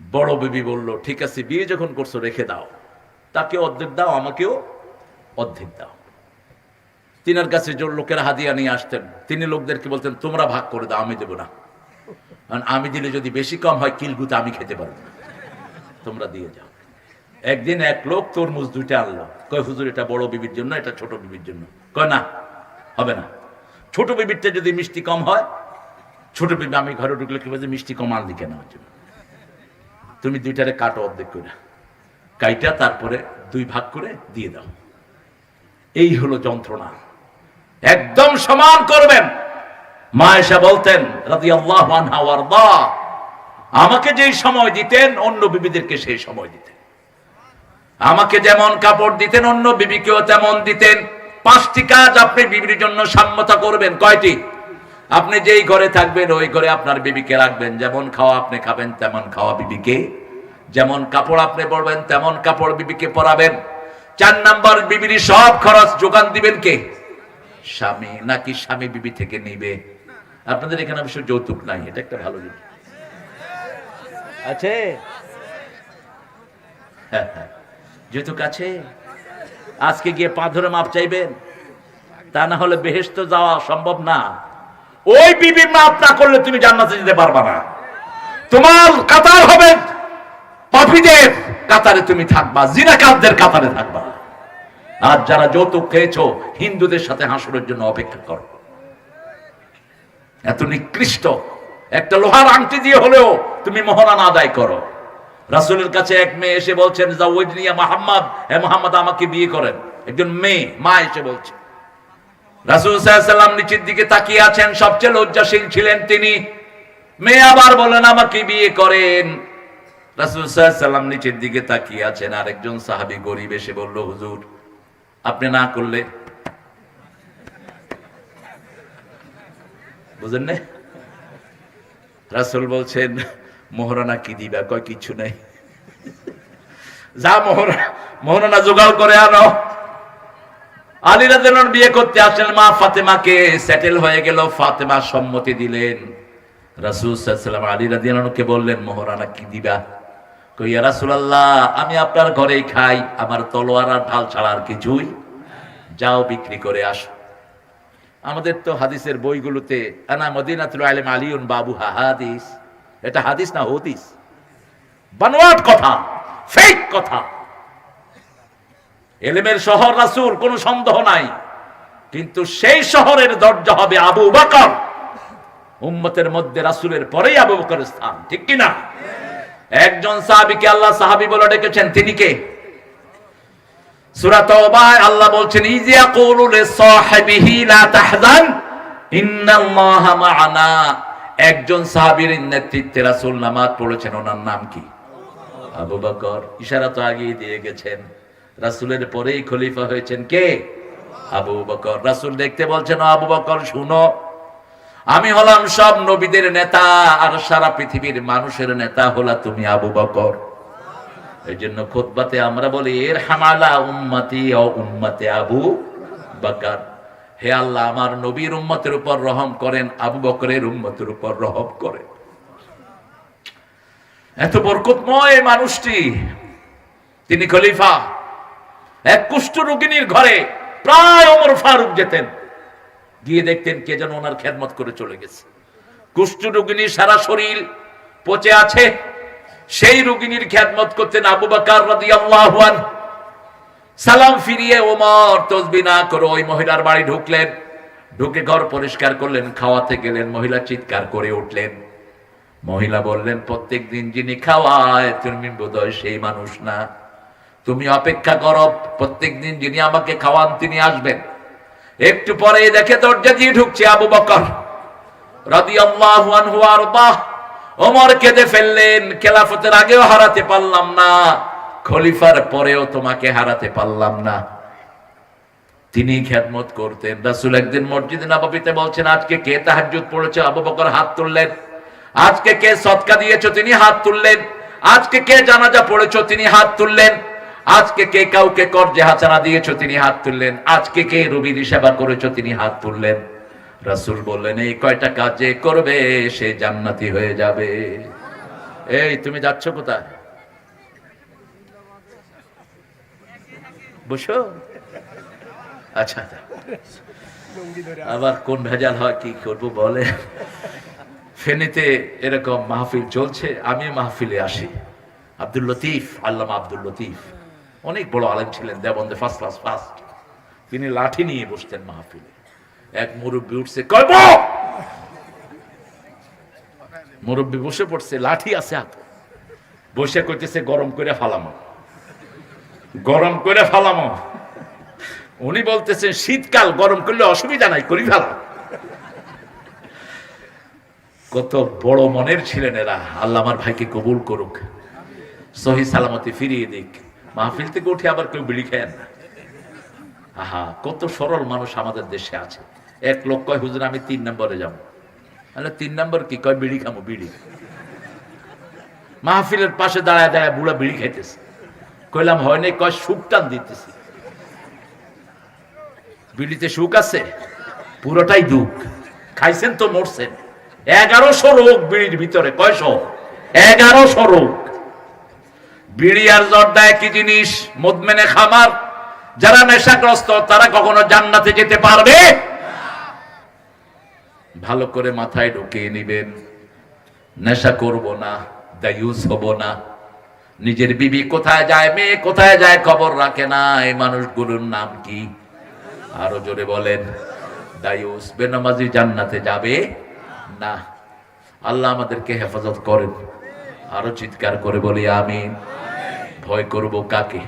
বড় বিবি বলল ঠিক আছে, বিয়ে যখন করছো রেখে দাও, তাকে অর্ধেক দাও, আমাকেও অর্ধেক দাও। তিনার কাছে যে লোকেরা হাদিয়া নিয়ে আসতেন, তিনি লোকদেরকে বলতেন তোমরা ভাগ করে দাও, আমি দেবো না, কারণ আমি দিলে যদি বেশি কম হয় কিলগুতে আমি খেতে পারবো না, তোমরা দিয়ে যাও। একদিন এক লোক তরমুজ 2টা আনলো। কয় হুজুর এটা বড় বিবির জন্য, এটা ছোট বিবির জন্য। কয় না, হবে না, ছোট বিবিরটা যদি মিষ্টি কম হয়, ছোট বিবি আমি ঘরে ঢুকলে কি বলছে মিষ্টি কম আনলি কেন? তুমি 2টারে কাটো অর্ধেক করে, কাইটা তারপরে 2 ভাগ করে দিয়ে দাও। এই হলো যন্ত্রণা, একদম সমান করবেন। মা আয়েশা বলতেন রাদিয়াল্লাহু আনহা ওয়ারদা, আমাকে যেই সময় দিতেন অন্য বিবিদেরকে সেই সময় দিতেন। আমাকে যেমন কাপড় দিতেন অন্য বিবিকেও তেমন দিতেন। 5টি কাজ আপনি বিবির জন্য সম্মত করবেন। কয়টি? আপনি যেই ঘরে থাকবেন ওই ঘরে আপনার বিবিকে রাখবেন। যেমন খাওয়া আপনি খাবেন তেমন খাওয়া বিবিকে, যেমন কাপড় আপনি পরবেন তেমন কাপড় বিবিকে পরাবেন। 4 নাম্বার, বিবির সব খরচ যোগান দিবেন কে? স্বামী। নাকি স্বামী বিবি থেকে নিবে? আপনাদের এখানে অবশ্য যৌতুক নাই, এটা একটা ভালো জিনিস আছে। যৌতুক আছে। আজকে গিয়ে পা ধরে মাপ চাইবেন, তা না হলে বেহেশত যাওয়া সম্ভব না। ওই বিবি মাপ না করলে তুমি জান্নাতে যেতে পারবা না। তোমার কাতার হবে পাপীদের কাতারে, তুমি থাকবা, জিনাকারদের কাতারে থাকবা। আর যারা যৌতুক খেয়েছো হিন্দুদের সাথে হাসরের জন্য অপেক্ষা করো। এত নিকৃষ্ট একটা লোহার আংটি দিয়ে হলেও তুমি মোহরানা আদায় করো। রাসূলের কাছে এক মেয়ে এসে বলছেন, জাওয়াজনি ইয়া মুহাম্মদ, হে মুহাম্মদ আমাকে বিয়ে করেন। একজন মেয়ে, মা এসে বলছে। রাসূল সাল্লাল্লাহু আলাইহি ওয়াসাল্লাম নিচের দিকে তাকিয়ে আছেন, সবচেয়ে লজ্জাশীল ছিলেন তিনি। মেয়ে আবার বলেন আমাকে বিয়ে করেন। রাসূল সাল্লাল্লাহু আলাইহি ওয়াসাল্লাম নিচের দিকে তাকিয়ে আছেন। আরেকজন সাহাবী গরীব এসে বলল, হুজুর আপনি না করলে। বুঝেন না? রাসূল বলছেন, মোহরানা কি দিবা? কয় কিছু নাই। যা মোহরানা জোগাড় করে আনো। আলী রাদিয়াল্লাহু আনহু বিয়ে করতে আসলেন, মা ফাতেমাকে সেটেল হয়ে গেল। ফাতেমা সম্মতি দিলেন। রাসূল সাল্লাল্লাহু আলাইহি ওয়াসাল্লাম আলী রাদিয়াল্লাহু আনহুকে বললেন, মোহরানা কি দিবা? কই ইয়া রাসূলুল্লাহ, আমি আপনার ঘরেই খাই, আমার তলোয়ার আর ঢাল ছাড়া আর কিছুই। যাও বিক্রি করে আসো। আমাদের তো হাদিসের বইগুলোতে আনা মদিনাতুল ইলম আলিউন বাবুহা হাদিস, এটা হাদিস না হদিস, বানোয়াট কথা, ফেক কথা। ইলমের শহর রাসূল, কোনো সন্দেহ নাই, কিন্তু সেই শহরের দরজা হবে আবু বকর। উম্মতের মধ্যে রাসূলের পরেই আবু বকরের স্থান, ঠিক কি না? একজন সাহাবীকে আল্লাহ সাহাবী বলে ডেকেছেন, তিনি কে? সূরা তাওবায় আল্লাহ বলছেন, ইযাকুলু লিসাহিবিহি লা তাহজান ইন্নাল্লাহা মা'ানা। একজন সাহাবীর নেতৃত্বে রাসূল নামাজ পড়েছেন, ওনার নাম কি? আবু বকর। ইশারা তো আগেই দিয়ে গেছেন, রাসূলের পরেই খলিফা হয়েছেন কে? আবু বকর। রাসূল দেখতে বলছেন, আবু বকর শুনো, আমি হলাম সব নবীদের নেতা, আর সারা পৃথিবীর মানুষের নেতা হলা তুমি আবু বকর। এই জন্য খুতবাতে আমরা বলি, ইরহাম আলা উম্মতি ও উম্মতে আবু বকর। হে আল্লাহ, আমার নবীর উম্মতের উপর রহম করেন, আবু বকরের উম্মতের উপর রহম করেন। এত বরকতময় মানুষটি, তিনি খলিফা। এক কুষ্ঠ রোগিনীর ঘরে প্রায় ওমর ফারুক যেতেন, গিয়ে দেখতেন কে যেন ওনার খেদমত করে চলে গেছে। কুষ্ঠ রোগিনীর সারা শরীর পচে আছে, সেই রোগিনীর খেদমত করতেন আবু বকর রাদিয়াল্লাহু আনহু। সালাম ফিরিয়ে ওমর তাসবিহ না করে ওই মহিলার বাড়ি ঢুকলেন, ঢুকে ঘর পরিষ্কার করলেন, খাওয়াতে গেলেন, মহিলা চিৎকার করে উঠলেন। মহিলা বললেন, প্রত্যেকদিন যিনি খাওয়ায় তুমি বোধহয় সেই মানুষ না, তুমি অপেক্ষা করো, প্রত্যেকদিন যিনি আমাকে খাওয়ান তিনি আসবেন। একটু পরে দেখে দরজা দিয়ে ঢুকছে আবু বকর রাদিয়াল্লাহু আনহু আরদা। ওমর কেঁদে ফেললেন, খেলাফতের আগেও হারাতে পারলাম না, খলিফার পরেও তোমাকে হারাতে পারলাম না। তিনি খেদমত করতেন। রাসূল একদিন মসজিদে নববীতে বলছেন, আজকে কে তাহাজ্জুদ পড়েছে? আবু বকর হাত তুললেন। আজকে কে সদকা দিয়েছো? তিনি হাত তুললেন। আজকে কে জানাজা পড়েছো? তিনি হাত তুললেন। আজকে কে কাউকে কর্জে হাসানা দিয়েছো? তিনি হাত তুললেন। আজকে কে রোগীর সেবা করেছো? তিনি হাত তুললেন। রাসূল বললেন, এই কয়টা কাজ যে করবে সে জান্নাতি হয়ে যাবে। এই তুমি যাচ্ছ কোথায়? বসো। আচ্ছা, আবার কোন ভেজাল হয় কি করবো বলে। ফেনীতে এরকম মাহফিল চলছে, আমি মাহফিলে আসি। আব্দুল লতিফ, আল্লামা আব্দুল লতিফ অনেক বড় আলেম ছিলেন, দেওবন্দে ফার্স্ট ক্লাস ফার্স্ট। তিনি লাঠি নিয়ে বসতেন মাহফিলে। এক মুরব্বী উঠছে, কইব মুরব্বী বসে পড়ছে, লাঠি আছে হাতে, বসে কইতেছে গরম করে ফালামো, গরম করে ফালামো। উনি বলতেছেন শীতকাল, গরম করলে অসুবিধা নাই, করি ফেলা। কত বড় মনের ছিলেন এরা। আল্লাহ আমার ভাইকে কবুল করুক, সহি সালামতে ফিরিয়ে দিক। মাহফিল থেকে উঠে আবার কেউ বিড়ি খায় না। আহা, কত সরল মানুষ আমাদের দেশে আছে। এক লোক কয়, হুজুর আমি 3 নম্বরে যাবো। তাহলে 3 নম্বর কি? কয় বিড়ি খামো, বিড়ি। মাহফিলের পাশে দাঁড়ায় দাঁড়ায় বুড়া বিড়ি খাইতেছে। কইলাম হয় নাই? কয় সুখ টান দিতেছি। বিড়িতে সুখ আছে? পুরোটাই দুঃখ। খাইছেন তো মরছেন। 1100 রোগ বিড়ির ভিতরে। কয়শো? 1100 রোগ। বিড়ি আর জর্দা একই জিনিস, মদমেনে খামার। যারা নেশাগ্রস্ত তারা কখনো জান্নাতে যেতে পারবে? ভালো করে মাথায় ঢুকিয়ে নিবেন, নেশা করব না, দায়ুস হব না। নিজের বিবি কোথায় যায়, মেয়ে কোথায় যায় খবর রাখে না। এই মানুষগুলোর নাম কি? আরো জোরে বলেন। দায়ুস। বেনামাজি জান্নাতে যাবে না। আল্লাহ আমাদেরকে হেফাজত করেন। আরো চিৎকার করে বলি আমিন। ভয় করব কাকে?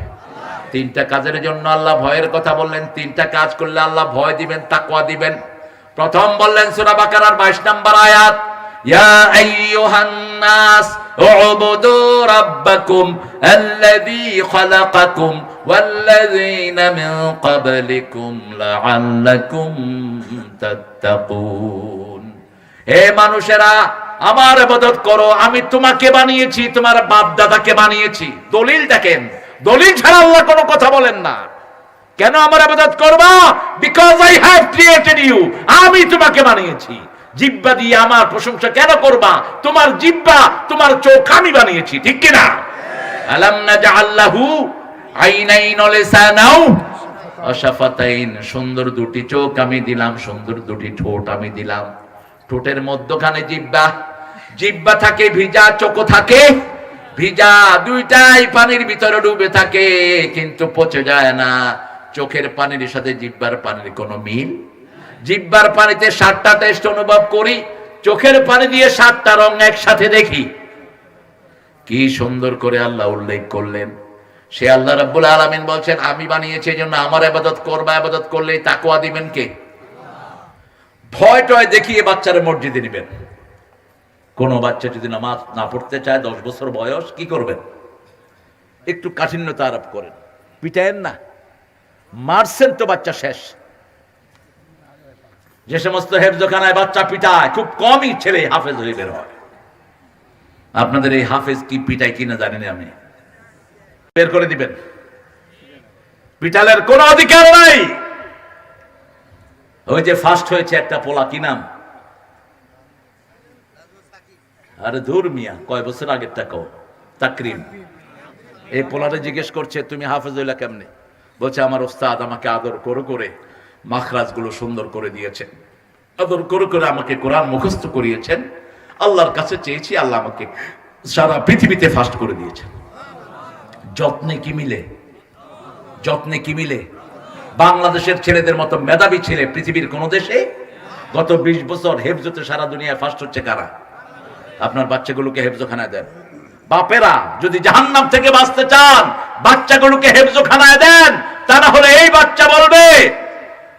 তিনটা কাজের জন্য আল্লাহ ভয়ের কথা বললেন। তিনটা কাজ করলে আল্লাহ ভয় দিবেন, তাকওয়া দিবেন। প্রথম বললেন সূরা বাকারার 22 নম্বর আয়াত, ইয়া আইয়ুহান নাস উবুদু রাব্বাকুম আল্লাযী খালাকাকুম ওয়াল্লাযীনা মিন ক্বাবলিকুম লাআল্লাকুম তাত্তাকুন। হে মানুষেরা, আমার ইবাদত করো, আমি তোমাকে বানিয়েছি, তোমার বাপ দাদাকে বানিয়েছি। দলিল দেখেন, দলিল ছাড়া আল্লাহ কোনো কথা বলেন না। কেন আমার ইবাদত করবা? Because I have created you, আমি তোমাকে বানিয়েছি। জিহ্বা দিয়ে আমার প্রশংসা কেন করবা? তোমার জিহ্বা, তোমার চোখ আমি বানিয়েছি, ঠিক কি না? আলাম নাজআল লাহু আইনাইন ওয়া লিসানাও ওয়া শাফাতাইন, সুন্দর দুটি চোখ আমি দিলাম, সুন্দর দুটি ঠোঁট আমি দিলাম। ঠোঁটের মধ্যখানে জিহ্বা, জিহ্বা থাকে ভিজা, চোখ থাকে ভিজা, দুইটাই পানির ভিতরে ডুবে থাকে কিন্তু পচে যায় না। চোখের পানির সাথে জিহ্বার পানির কোনো মিল? জিহ্বার পানিতে 7টা টেস্ট অনুভব করি, চোখের পানি দিয়ে 7টা রং একসাথে দেখি। কি সুন্দর করে আল্লাহ উল্লেখ করলেন। সে আল্লাহ রাব্বুল আলামিন বলছেন আমি বানিয়েছি এজন্য আমার ইবাদত করবা, ইবাদত করলেই তাকওয়া দিবেন কে? ভয় টয় দেখিয়ে বাচ্চারা মসজিদে নেবেন। কোন বাচ্চা যদি নামাজ না পড়তে চায়, 10 বছর বয়স, কি করবেন? একটু কাঠিন্যতা আরোপ করেন, পিটায়েন না। মারছেন তো বাচ্চা শেষ। যে সমস্ত হেফজখানায় বাচ্চা পিটায়, খুব কমই ছেলে হাফেজ হয়ে বের হয়। আপনাদের এই হাফেজ কি পিটায় কিনা জানি না, আমি বের করে দিবেন। পিটালের কোনো অধিকার নাই। ওই যে ফার্স্ট হয়েছে একটা পোলা, কি নাম? আরে ধুর মিয়া, কয় বছর আগের টাকা, তাকরিম। এই পোলারে জিজ্ঞেস করছে তুমি হাফেজ হইলা কেমনে? বলছে আমার ওস্তাদ আমাকে আদর করে করে মাখরাজ গুলো সুন্দর করে দিয়েছেন, আদর করে করে আমাকে কোরআন মুখস্থ করিয়েছেন। আল্লাহর কাছে চেয়েছি, আল্লাহ আমাকে সারা পৃথিবীতে ফার্স্ট করে দিয়েছেন। যত্নে কি মিলে? যত্নে কি মিলে? বাংলাদেশের ছেলেদের মতো মেধাবী ছেলে পৃথিবীর কোন দেশে? গত 20 বছর হেফজতে সারা দুনিয়ায় ফার্স্ট হচ্ছে কারা? আপনার বাচ্চাগুলোকে হেফজখানায় দেন। বাপেরা যদি জাহান্নাম থেকে বাঁচতে চান, বাচ্চাগুলোকে হেফজখানায় দেন। তা না হলে এই বাচ্চা বলবে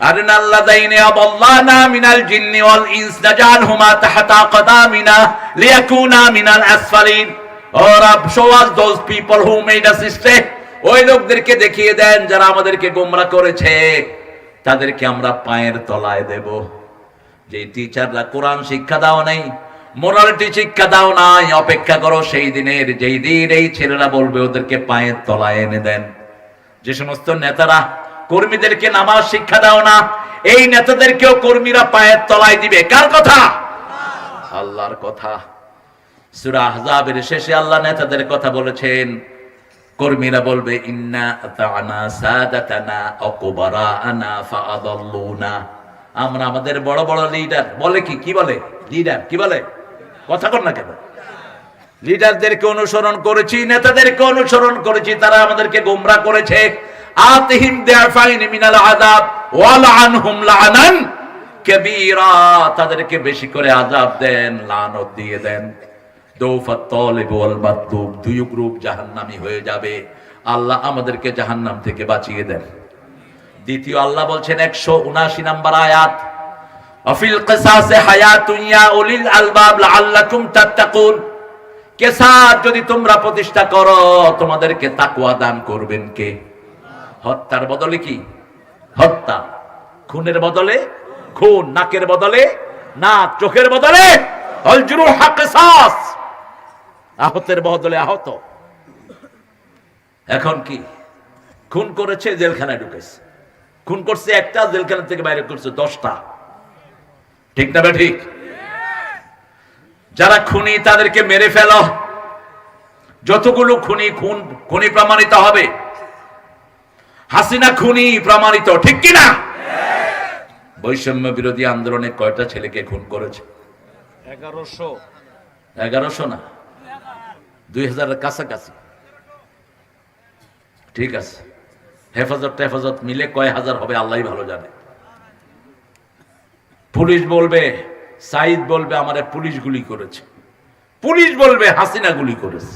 আরনাল্লাযাইনা আদাল্লানা মিনাল জিন্নি ওয়াল ইনস নাজআলহুমা তাহতা আকদামিনা লিয়াকুনা মিনাল আসফালিন। Or show us those people who made us stray. ওই লোকদেরকে দেখিয়ে দেন যারা আমাদেরকে গোমরা করেছে, তাদেরকে আমরা পায়ের তলায় দেব। যে টিচাররা কোরআন শিক্ষা দাও নাই, মোরালিটি শিক্ষা দাও নাই, অপেক্ষা করো সেই দিনের, যেই দিন এই ছেলেরা বলবে ওদেরকে পায়ের তলায় এনে দেন। যে সমস্ত নেতারা কর্মীদেরকে নামাজ শিক্ষা দাও না, এই নেতাদেরকেও কর্মীরা পায়ের তলায় দিবে। কার কথা? আল্লাহর কথা। সূরা আহজাবের শেষে আল্লাহ নেতাদের কথা বলেছেন। কর্মীরা বলবে ইন্না আতানা সাদাতানা আকুবারানা ফাআদাল্লুনা, আমরা আমাদের বড় বড় লিডার বলে কি বলে লিডার, কি বলে কথা কর না কেন? লিডারদেরকে অনুসরণ করেছি, নেতাদেরকে অনুসরণ করেছি, তারা আমাদেরকে গোমরা করেছে। আতিহিম দিআফাইন মিনাল আযাব ওয়া লাআনহুম লাআনান কাবীরা, তাদেরকে বেশি করে আযাব দেন, লানত দিয়ে দেন। দৌফাত তালিব ওয়াল মাতলুব, দুই গ্রুপ জাহান্নামী হয়ে যাবে। আল্লাহ আমাদেরকে জাহান্নাম থেকে বাঁচিয়ে দেন। দ্বিতীয় আল্লাহ বলছেন 179 নম্বর আয়াত, আফিল কিসাসে হায়াতুন ইয়া উলিল আলবাব লাআল্লাকুম তাত্তাকুন। কিসাস যদি তোমরা প্রতিষ্ঠা করো, তোমাদেরকে তাকওয়া দান করবেন কে? হত্যার বদলে কি? হত্যা। খুনের বদলে খুন, নাকের বদলে নাক, চোখের বদলে আল জুরুহ কিসাস, আহতের বদলে আহত। এখন কি? খুন করেছে, জেলখানায় ঢুকেছে। খুন করছে একটা, জেলখানা থেকে বাইরে করছে 10টা। ঠিক না ঠিক? যারা খুনি তাদেরকে মেরে ফেলো। যতগুলো খুনি খুনি প্রমাণিত হবে। হাসিনা খুনি প্রমাণিত, ঠিক কি না? বৈষম্য বিরোধী আন্দোলনে কয়টা ছেলেকে খুন করেছে? 1100 না, 2000-এর কাছাকাছি। ঠিক আছে, হেফাজত মিলে কয় হাজার হবে আল্লাহই ভালো জানে। পুলিশ বলবে সাইদ বলবে আমারে পুলিশ গুলি করেছে, পুলিশ বলবে হাসিনা গুলি করেছে।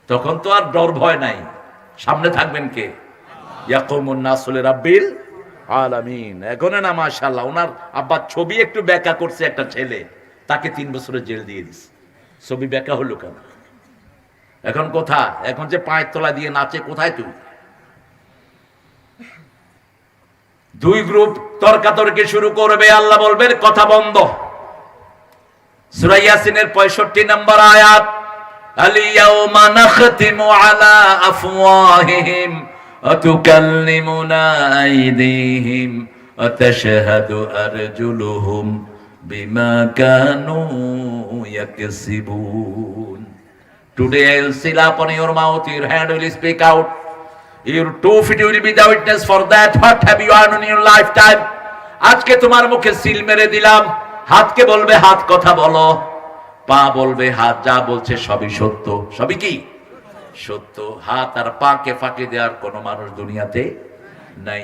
তখন তো আর ডর ভয় নাই, সামনে থাকবেন কে? ইয়াকুমুন নাসু লিরাব্বিল আলামিন। এখন না মাশাআল্লাহ, ওনার আব্বা ছবি একটু ব্যাখ্যা করছে একটা ছেলে, তাকে 3 বছরের জেল দিয়ে দিছে। ছবি ব্যাখ্যা হলো কেন? এখন কোথায়? এখন যে পায়ের তলা দিয়ে নাচে, কোথায় তুই? দুই গ্রুপ তর্কাতর্কি শুরু করবে, আল্লাহ বলবেন কথা বন্ধ। সূরা ইয়াসিনের 65 নম্বর আয়াত, আল-ইয়াওমা নাখতিমু আলা আফওয়াহিহিম ওয়া তুকাল্লিমুনা আইদিহিম ওয়া তাশহাদু আরজুলুহুম বিমা Kanu ইয়াকসিবুন। Today I will seal upon your mouth, your hand will speak out, your 2 feet will be the witness for that what have you earned in your lifetime. আজকে তোমার মুখে সিল মেরে দিলাম। হাতকে বলবে হাত কথা বলো, পা বলবে হাত যা বলছে সবই সত্য। সবই কি সত্য? হাত আর পাকে ফাঁকি দেওয়ার কোন মানুষ দুনিয়াতে নাই।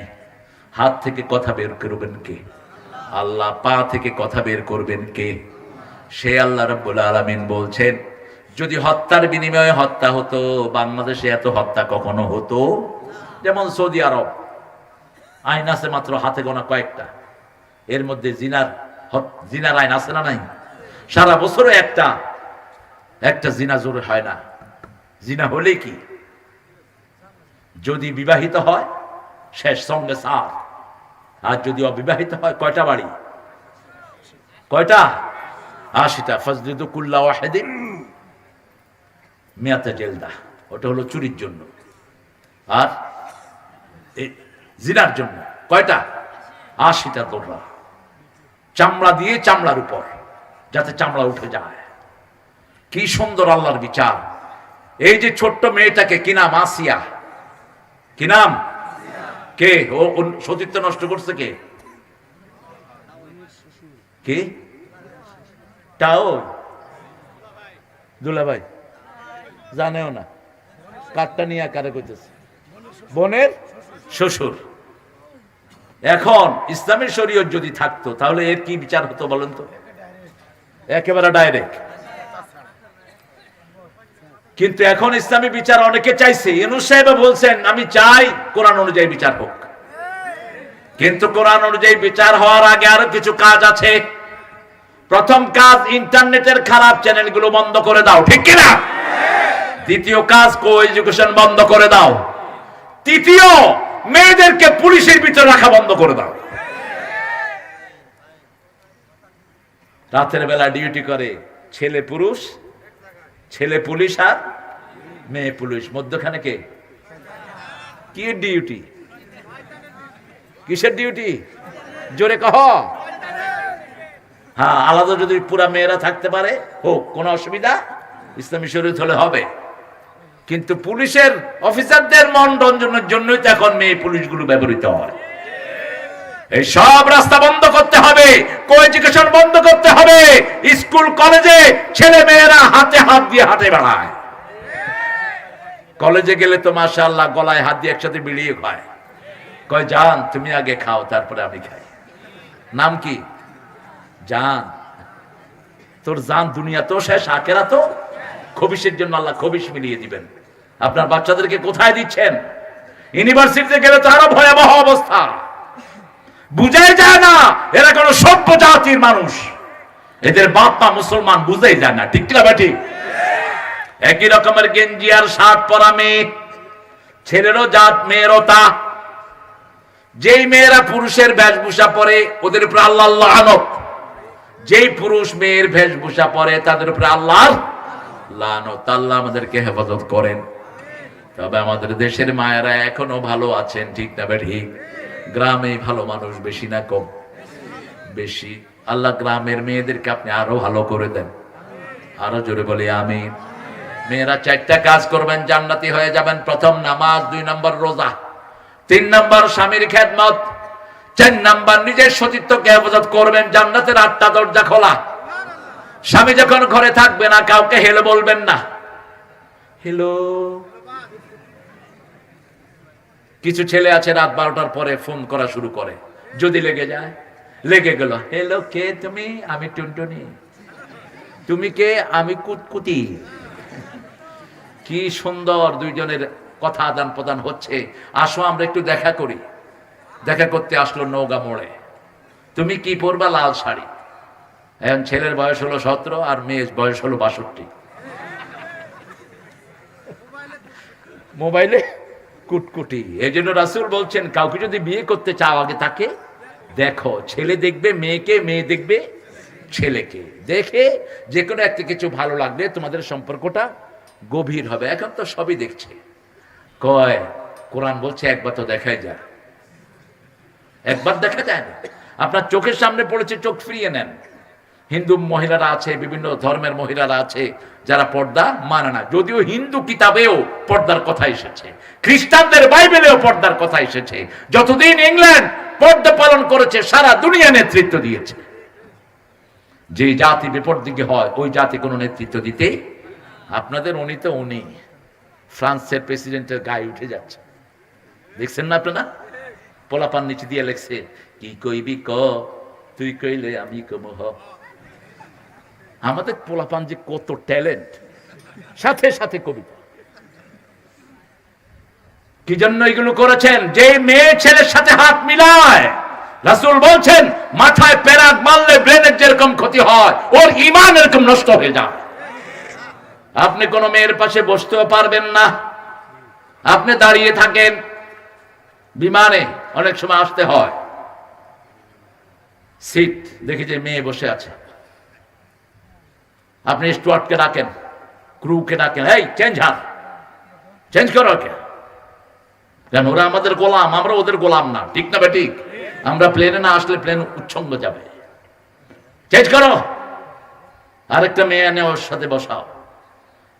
হাত থেকে কথা বের করবেন কে? আল্লাহ। পা থেকে কথা বের করবেন কে? সে আল্লাহ রাব্বুল আলামিন বলছেন, যদি হত্যার বিনিময়ে হত্যা হতো, বাংলাদেশে এত হত্যা কখনো হতো? যেমন সৌদি আরব আইন আছে মাত্র হাতে গোনা কয়েকটা, এর মধ্যে জিনার আইন আছে না নাই? সারা বছরে একটা জিনা জোরে হয় না। জিনা হলে কি, যদি বিবাহিত হয় শেষ, সঙ্গে সার। আর যদি অবিবাহিত হয় কয়টা বাড়ি? কয়টা? 80টা। ফাজলিদু কুল্লা ওয়াহিদিন মিয়াতা জেলদা। ওটা হলো চুরির জন্য। আর জিনার জন্য কয়টা? 80টা দৌড়া, চামড়া দিয়ে চামড়ার উপর, যাতে চামড়া উঠে যায়। কি সুন্দর আল্লাহর বিচার। এই যে ছোট্ট মেয়েটাকে, কি নাম? আসিয়া। কি নাম? কে ও সতীত্ব নষ্ট করছে? কে? কে? তাও দুলাভাই জানেও না, কাঠটা নিয়ে কারে কইতেছে? বোনের শ্বশুর। এখন ইসলামী শরীয়ত যদি থাকতো তাহলে এর কি বিচার হতো বলেন তো? একেবারে ডাইরেক্ট। কিন্তু এখন ইসলামী বিচার অনেকে চাইছে। ইউনূস সাহেব বলছেন আমি চাই কোরআন অনুযায়ী বিচার হোক, কিন্তু কোরআন অনুযায়ী বিচার হওয়ার আগে আরো কিছু কাজ আছে। প্রথম কাজ, ইন্টারনেটের খারাপ চ্যানেলগুলো বন্ধ করে দাও, ঠিক কিনা? দ্বিতীয় কাজ, কো এডুকেশন বন্ধ করে দাও। তৃতীয়, মেয়েদেরকে পুলিশের ভিতরে রাখা বন্ধ করে দাও। রাতের বেলা ডিউটি করে ছেলে পুরুষ, ছেলে পুলিশ আর মেয়ে পুলিশ, মধ্যখানে কে? কি ডিউটি? কিসের ডিউটি? জোরে কহ। হ্যাঁ, আলাদা যদি পুরা মেয়েরা থাকতে পারে হোক, কোনো অসুবিধা ইসলামী শরীয়ত হলে হবে। কিন্তু পুলিশের অফিসারদের মন রঞ্জনের জন্যই তো এখন মেয়ে পুলিশগুলো ব্যবহৃত হয়। এই সব রাস্তা বন্ধ করতে হবে, কো এডুকেশন বন্ধ করতে হবে। স্কুল কলেজে ছেলে মেয়েরা হাতে হাত দিয়ে হাঁটে বেড়ায়। কলেজে গেলে তো মাশাআল্লাহ গলায় হাত দিয়ে একসাথে বিড়িয়ে খায়। কয় জান তুমি আগে খাও তারপরে আমি খাই। নাম কি? জান। তোর জান দুনিয়া তো শেষ, আখেরা তো। খবিশের জন্য আল্লাহ খবিশ মিলিয়ে দিবেন। আপনার বাচ্চাদেরকে কোথায় দিচ্ছেন? ইউনিভার্সিটিতে গেলে তো আরো ভয়াবহ অবস্থা। বুঝাই যায় না এরা কোন সভ্য জাতির মানুষ। এদের বাপ মা মুসলমান, বুঝাই যায় না, ঠিক না ঠিক? একই রকমের গেঞ্জি আর শার্ট পরা মেয়ে, ছেলেরও জাত মেয়েরও তা। যেই মেয়েরা পুরুষের বেশভূষা পরে ওদের উপরে আল্লাহ লানত, যেই পুরুষ মেয়ের বেশভূষা পরে তাদের উপরে আল্লাহর লানত। আল্লাহ আমাদেরকে হেফাজত করেন। তবে আমাদের দেশের মায়েরা এখনো ভালো আছেন, ঠিক না ঠিক? গ্রামে ভালো মানুষ বেশি না কম? বেশি। আল্লাহ গ্রামের মেয়েদেরকে আপনি আরো ভালো করে দেন। আরো জোরে বলি আমিন। মেয়েরা 4টা কাজ করবেন, জান্নাতি হয়ে যাবেন। প্রথম, নামাজ। 2 নম্বর, রোজা। 3 নম্বর, স্বামীর খেদমত। 4 নম্বর, নিজের সতীত্বকে হেফাজত করবেন। জান্নাতের 8টা দরজা খোলা। স্বামী যখন ঘরে থাকবে না, কাউকে হেলো বলবেন না। হেলো। কিছু ছেলে আছে রাত 12টার পরে ফোন করা শুরু করে, যদি লেগে যায় লেগে গেল। হ্যালো, কে তুমি? আমি টুনটুনি। তুমি কে? আমি কুতকুতি। কি সুন্দর দুইজনের কথা আদান প্রদান হচ্ছে। আসো আমরা একটু দেখা করি। দেখা করতে আসলো নৌকা মোড়ে। তুমি কি পরবা? লাল শাড়ি। এখন ছেলের বয়স হলো 17 আর মেয়ের বয়স হলো 62। মোবাইলে কুটকুটি। এই জন্য রাসূল বলছেন, কাউকে যদি বিয়ে করতে চাও আগে তাকে দেখো। ছেলে দেখবে মেয়েকে, মেয়ে দেখবে ছেলেকে। দেখে যে কোনো একটা কিছু ভালো লাগলে তোমাদের সম্পর্কটা গভীর হবে। এখন তো সবই দেখছে। কয় কোরআন বলছে একবার তো দেখাই যায়। একবার দেখা যায় না। আপনার চোখের সামনে পড়েছে, চোখ ফিরিয়ে নেন। হিন্দু মহিলারা আছে, বিভিন্ন ধর্মের মহিলারা আছে যারা পর্দা মানে না। যদিও হিন্দু কিতাবেও পর্দার কথা এসেছে, খ্রিস্টানদের বাইবেলেও পর্দার কথা এসেছে। যতদিন ইংল্যান্ড পর্দা পালন করেছে সারা দুনিয়া নেতৃত্ব দিয়েছে। যে জাতি বিপরদিকে হয় ওই জাতি কোনো নেতৃত্ব দিতে। আপনাদের উনি ফ্রান্সের প্রেসিডেন্টের গায়ে উঠে যাচ্ছে, দেখছেন না আপনারা? পোলাপান নিচে দিয়ে লেখছে, কি কইবি ক, তুই কইলে আমি কম হ। আমাদের পোলাপান যে কত ট্যালেন্ট, সাথে সাথে কবিতা। কি জন্য এগুলো করেছেন? যে মেয়ে ছেলের সাথে হাত মিলায়, রাসূল বলছেন মাথায় পেরাক মারলে ব্রেনের যেরকম ক্ষতি হয় ওর ঈমান এরকম নষ্ট হয়ে যায়। আপনি কোন মেয়ের পাশে বসতেও পারবেন না। আপনি দাঁড়িয়ে থাকেন, বিমানে অনেক সময় আসতে হয়, সিট দেখে যে মেয়ে বসে আছে, আপনি স্টুয়ার্ডকে ডাকেন, ক্রুকে ডাকেন, এই চেঞ্জ করো কে? কেন? ওরা আমাদের গোলাম, আমরা ওদের গোলাম না। ঠিক না বেঠিক? আমরা প্লেনে না আসলে প্লেন উচ্ছঙ্গ যাবে। চেঞ্জ করো, আরেকটা মেয়ে এনে ওর সাথে বসাও।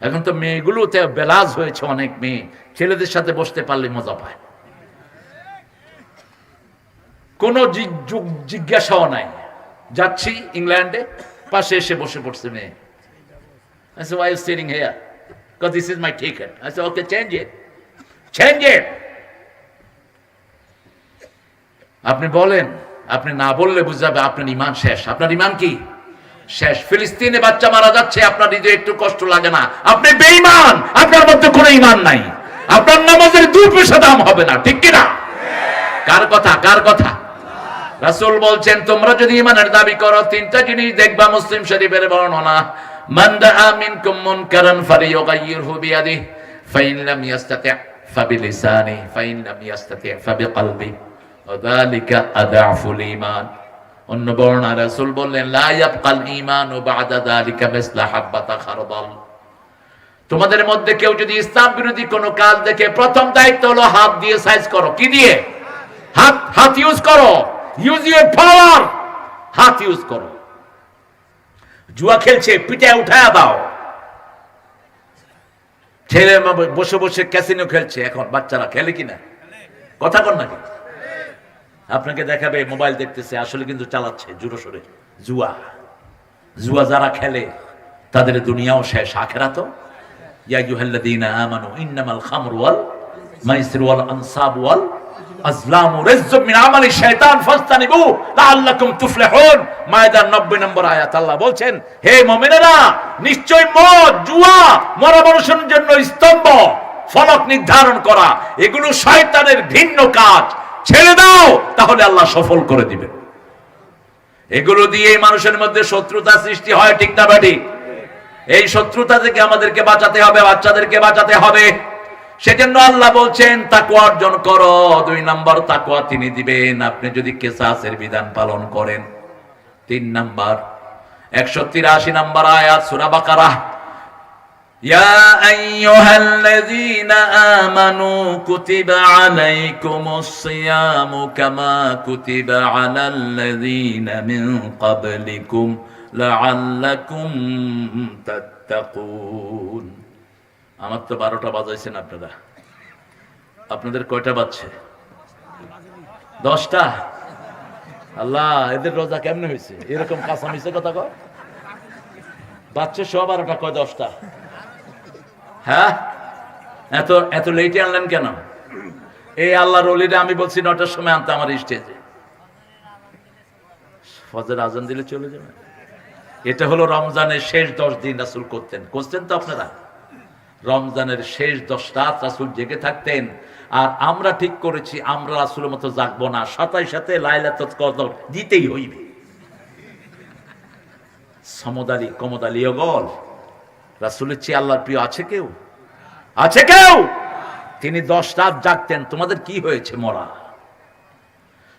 এখন তো মেয়েগুলোতে বেলাজ হয়েছে। অনেক মেয়ে ছেলেদের সাথে বসতে পারলে মজা পায়, কোনো জিজ্ঞাসাও নাই। যাচ্ছি ইংল্যান্ডে, পাশে এসে বসে পড়ছে মেয়ে। I said, why are you sitting here? Because this is my ticket. I said, okay, change it. আপনি বলেন, আপনি না বললে বুঝা যাবে আপনার ঈমান শেষ। আপনার ঈমান কি শেষ? ফিলিস্তিনে বাচ্চা মারা যাচ্ছে, আপনার হৃদয়ে একটু কষ্ট লাগে না? আপনি বেঈমান, আপনার মধ্যে কোনো ঈমান নাই। আপনার নামাজের 2 পয়সা দাম হবে না। ঠিক কি না? কার কথা? রাসূল বলছেন তোমরা যদি ঈমানের দাবি করো 3টা জিনিস দেখবা। মুসলিম শরীফের বর্ণনা, মান দাআ মিনকুম মুনকারান ফালিয়ুগাইয়িরহু বিয়াদিহি ফাইন লাম ইস্তাতি' ফাবিলিসানিহি ফাইন লাম ইস্তাতি' ফাবিকলবিহি ওয়া যালিকা আদাফুল ঈমান। অন্য বর্ণনা রাসূল বললেন, লা ইয়াবকাল ঈমানু বা'দা যালিকা মিসলা হাব্বাতা খারদাল। তোমাদের মধ্যে কেউ যদি ইসলাম বিরোধী কোনো কাজ দেখে, প্রথম দায়িত্ব হলো হাত দিয়ে সাইজ করো। কি দিয়ে? হাত ইউজ করো। ইউজ ইউর পাওয়ার, হাত ইউজ করো। জুয়া খেলছে, পিঠে উঠায়া দাও। ছেলে বসে বসে ক্যাসিনো খেলছে, এখন বাচ্চারা খেলে কিনা? কথা কর নাকি? আপনাকে দেখাবে মোবাইল দেখতেছে, আসলে কিন্তু চালাচ্ছে জোরে সোরে জুয়া যারা খেলে তাদের দুনিয়াও শেষ, আখিরাতও। ইয়া আইয়ুহাল্লাযীনা আমানু ইন্নামাল খামরু ওয়াল মাইসিরু ওয়াল আনসাবু ওয়াল আজলামু রিজজুম মিন আমালি শাইতান ফাসতানিবু লাআল্লাকুম তুফলিহুন। মায়দার 90 নম্বর আয়াত। আল্লাহ বলছেন, হে মুমিনেরা, নিশ্চয় মদ, জুয়া মরা মানুষের জন্য স্তম্ভ, ফলক নির্ধারণ করা, এগুলো শয়তানের ভিন্ন কাজ। ছেড়ে দাও, তাহলে আল্লাহ সফল করে দিবেন। এগুলো দিয়ে মানুষের মধ্যে শত্রুতা সৃষ্টি হয়। ঠিক না বেটি? এই শত্রুতা থেকে আমাদেরকে বাঁচাতে হবে, বাচ্চাদেরকে বাঁচাতে হবে। সেজন্য আল্লাহ বলছেন তাকওয়া অর্জন করো। 2 নম্বর তাকওয়া তিনি দিবেন আপনি যদি কিসাসের বিধান পালন করেন। 3 নম্বর 183 নম্বর আয়াত সূরা বাকারা, ইয়া আইয়ুহাল্লাযীনা আমানু কুতিবা আলাইকুমুস সিয়ামু কামা কুতিবা আলাল্লাযীনা মিন ক্বাবলিকুম লাআল্লাকুম তাত্তাকুন। আমার তো 12টা বাজাইছেন আপনারা, আপনাদের কয়টা বাজছে? 10টা। আল্লাহ, এদের রোজা কেমনে হয়েছে? এরকম কাঁচা মিছে কথা কয়। বাচ্চা 12টা, কয় 10টা? হ্যাঁ, এত লেটে আনলেন কেন? এই আল্লাহর ওলিরা আমি বলছি 9টার সময় আনতে আমার স্টেজে। ফজর আজান দিলে চলে যাবে। এটা হলো রমজানের শেষ 10 দিন রাসূল করতেন তো আপনারা। রমজানের শেষ 10 রাত রাসূল জেগে থাকতেন। আর আমরা ঠিক করেছি আমরা রাসূলের মতো জাগবো না, সাথে লাইলাতুল কদর দিতেই হইবে। সমদালি কমদালি গল রাসূলের চেয়ে আল্লাহর প্রিয় আছে কেউ? আছে কেউ? তিনি 10 রাত জাগতেন। তোমাদের কি হয়েছে মরা?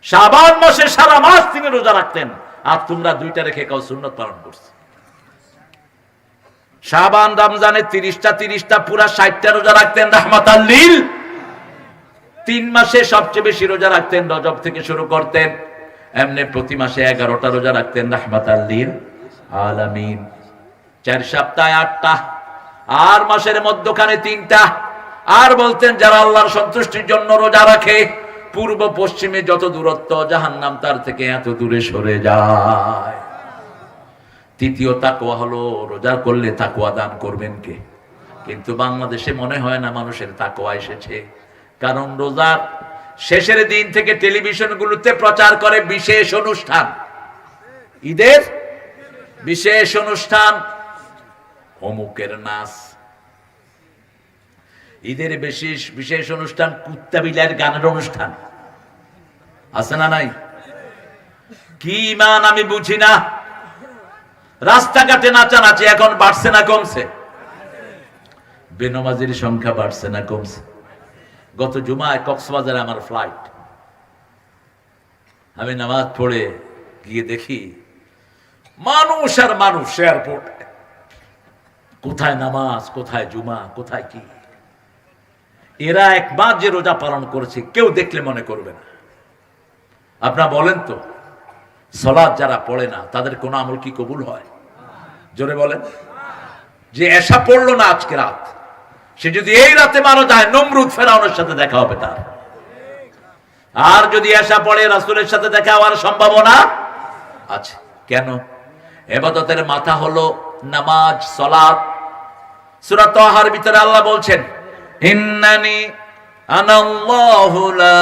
শাবান মাসে সারা মাস তিনি রোজা রাখতেন, আর তোমরা 2টা রেখে কাউ সুন্নত পালন করছে। শাবান রমজানে 30টা পুরা 60টা রোজা রাখতেন রাহমাতাল লিল। 3 মাসে সবচেয়ে বেশি রোজা রাখতেন, রজব থেকে শুরু করতেন। এমনি প্রতি মাসে 11টা রোজা রাখতেন রাহমাতাল লিল আলামিন। 4 সপ্তাহে 8টা, আর মাসের মধ্যখানে 3টা। আর বলতেন যারা আল্লাহর সন্তুষ্টির জন্য রোজা রাখে, পূর্ব পশ্চিমে যত দূরত্ব জাহান্নাম তার থেকে এত দূরে সরে যায়। তৃতীয় তাকওয়া হলো রোজা করলে তাকওয়া দান করবেন কে? কিন্তু বাংলাদেশে মনে হয় না মানুষের তাকওয়া এসেছে, কারণ রোজার শেষের দিন থেকে টেলিভিশনগুলোতে প্রচার করে বিশেষ অনুষ্ঠান, ঈদের বিশেষ অনুষ্ঠান, অমুকের নাচ। ঈদের বিশেষ অনুষ্ঠান কুত্তা বিলাইয়ের গানের অনুষ্ঠান আছে না নাই? কি ইমান আমি বুঝি না। রাস্তাঘাটে নাচানাচি এখন বাড়ছে না কমছে? বেনমাজির সংখ্যা বাড়ছে না কমছে? গত জুমায় কক্সবাজারে আমার ফ্লাইট, আমি নামাজ পড়ে গিয়ে দেখি মানুষ আর মানুষ এয়ারপোর্ট। কোথায় নামাজ, কোথায় জুমা, কোথায় কি? এরা 1 মাস যে রোজা পালন করেছে কেউ দেখলে মনে করবে না। আপনারা বলেন তো, সালাত যারা পড়ে না তাদের কোন আমল কি কবুল হয়? জোরে বলেন। যে এশা পড়লো না আজকে রাত, সে যদি এই রাতে মারা যায় নমরুদ ফেরাউনের সাথে দেখা হবে তার। আর যদি এশা পড়ে রাসূলের সাথে দেখা হওয়ার সম্ভাবনা আছে। কেন? ইবাদতের মাথা হলো নামাজ, সালাত। সূরা তাহার ভিতরে আল্লাহ বলছেন, ইন্নানি আনাল্লাহু লা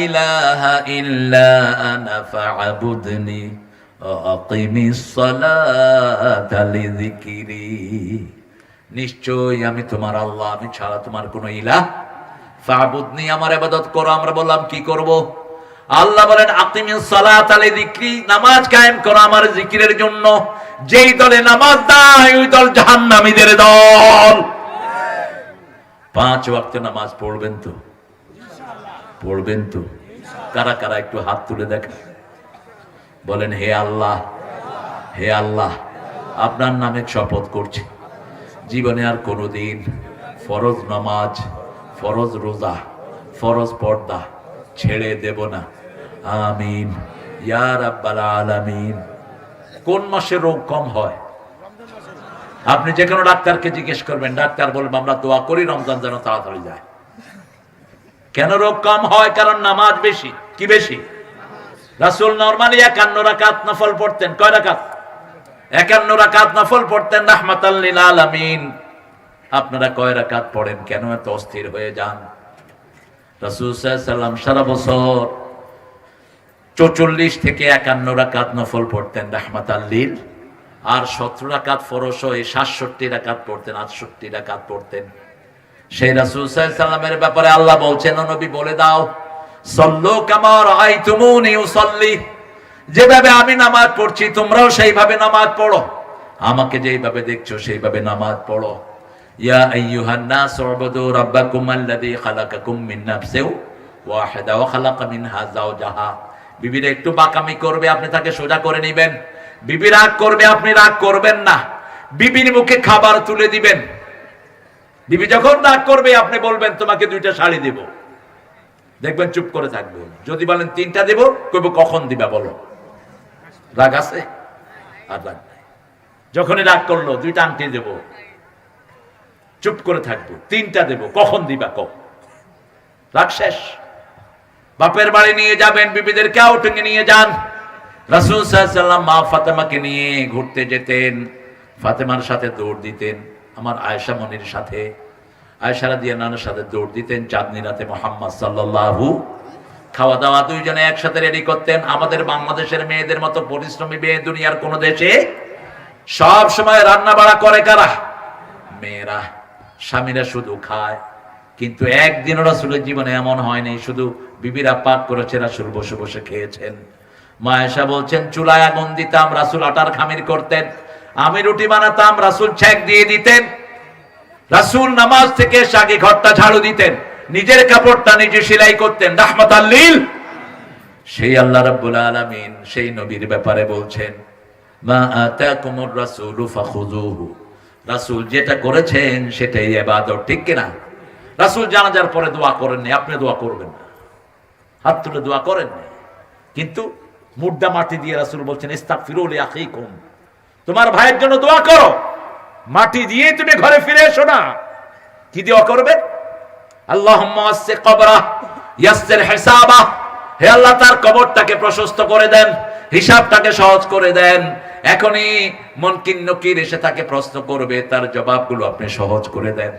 ইলাহা ইল্লা আনা ফা'বুদনি ওয়া আকিমিস সালাতা লিযিকরি। নিশ্চয়ই আমি তোমার আল্লাহ, আমি ছাড়া তোমার কোনো ইলাহ। ফা'বুদনি, আমার ইবাদত করো। আমরা বললাম কি করব? আল্লাহ বলেন আকিমিস সালাতা লিযিকরি, নামাজ কায়েম করো আমার জিকিরের জন্য। যেই দলে নামাজ নাই ওই দল জাহান্নামীদের দল। 5 ওয়াক্ত নামাজ পড়বেন তো? পড়বেন তো? কারা কারা একটু হাত তুলে দেখেন, বলেন হে আল্লাহ, হে আল্লাহ, আপনার নামে শপথ করছি জীবনে আর কোনোদিন ফরজ নামাজ, ফরজ রোজা, ফরজ পর্দা ছেড়ে দেব না। আমিন ইয়া রাব্বাল আলামিন। কোন মাসে রোগ কম হয়? আপনি যে কোনো ডাক্তারকে জিজ্ঞেস করবেন, ডাক্তার বলবে আমরা দোয়া করি রমজান যেন তাড়াতাড়ি যায়। কেন রোগ কম হয়? কারণ নামাজ বেশি। কি বেশি? রাসূল নরমালি 51 রাকাত নফল পড়তেন। কয় রাকাত? 51 রাকাত নফল পড়তেন রাহমাতাল লিল আলামিন। আপনারা কয় রাকাত পড়েন? কেন এত অস্থির হয়ে যান? রাসূল সাল্লাল্লাহু আলাইহি সাল্লাম সারা বছর 44 থেকে 51 রাকাত নফল পড়তেন রাহমাতাল লিল, আর 17 রাকাত ফরজ হয়ে 67 রাকাত পড়তেন, 68 রাকাত পড়তেন। সেই রাসূল সাল্লাল্লাহু আলাইহি সাল্লামের ব্যাপারে আল্লাহ বলছেন, ও নবী বলে দাও, সাল্লু কামা রাআইতুমুনি উসাল্লি, যেভাবে আমি নামাজ পড়ছি তোমরাও সেইভাবে নামাজ পড়ো। আমাকে যেইভাবে দেখছো সেইভাবে নামাজ পড়ো। ইয়া আইয়ুহান নাস উবুদু রাব্বাকুম আল্লাযী খালাকাকুম মিন নাফসিন ওয়াহিদা ওয়া খালাকা মিনহা যাওজাহা। বিবিরা একটু বাকামি করবে, আপনি তাকে সোজা করে নেবেন। বিবি রাগ করবে, আপনি রাগ করবেন না। বিবির মুখে খাবার তুলে দিবেন। বিবি যখন রাগ করবে আপনি বলবেন তোমাকে 2টা শাড়ি দেব, দেখবেন চুপ করে থাকবে। যদি বলেন 3টা দেব, কইব কখন দিবা বলো। রাগ আছে? আর রাগ নাই। যখনই রাগ করলো 2টা আংটি দেব, চুপ করে থাকবো। 3টা দেব, কখন দিবা কও। রাগ শেষ। বাপের বাড়ি নিয়ে যাবেন, বিবিদেরকে আউটিংয়ে নিয়ে যান। রাসূল সাল্লাল্লাহু আলাইহি ওয়াসাল্লাম মা ফাতেমাকে নিয়ে ঘুরতে যেতেন, ফাতেমার সাথে দৌড় দিতেন। আমার আয়েশা মনির সাথে, আয়েশা রাদিয়াল্লাহু আনহার সাথে দৌড় দিতেন। চাঁদনি রাতে মুহাম্মদ সাল্লাল্লাহু খাওয়া দাওয়া দুইজনে একসাথে রেডি করতেন। আমাদের বাংলাদেশের মেয়েদের মতো পরিশ্রমী মেয়ে দুনিয়ার কোন দেশে সব সময় রান্না বাড়া করে কারা? মেয়েরা। স্বামীরা শুধু খায়, কিন্তু একদিনও রাসূলের জীবনে এমন হয়নি শুধু বিবিরা পাক করেছে, রাসূল বসে বসে খেয়েছেন। মা আয়েশা বলছেন, চুলায় আগুন দিতাম, রাসূল আটার খামির করতেন, আমি রুটি বানাতাম, রাসূল ছ্যাঁক দিয়ে দিতেন। রাসূল নামাজ থেকে এসে আগে ঘরটা ঝাড়ু দিতেন, নিজের কাপড়টা নিজে সেলাই করতেন, রাহমাতাল লিল। সেই আল্লাহ রাব্বুল আলামিন সেই নবীর ব্যাপারে বলছেন, মা আতাকুমুর রাসূলু ফাখুযুহু, রাসূল যেটা করেছেন সেটাই ইবাদত, ঠিক কিনা? রাসূল জানাজার পরে দোয়া করেননি, আপনি দোয়া করবেন না, হাত তুলে দোয়া করেননি, কিন্তু মুর্দা মাটি দিয়ে রাসূল বলছেন, ইস্তাগফিরু লিআখিকুম, তোমার ভাইয়ের জন্য দোয়া করো। মাটি দিয়ে তুমি ঘরে ফিরে এসো না, কি দোয়া করবে? আল্লাহুম্মা ওয়াসসি কবরাহ ইয়াসসির হিসাবাহ, হে আল্লাহ তার কবরটাকে প্রশস্ত করে দেন, হিসাবটাকে সহজ করে দেন। এখনই মুনকির নকির এসে তাকে প্রশ্ন করবে, তার জবাবগুলো আপনি সহজ করে দেন।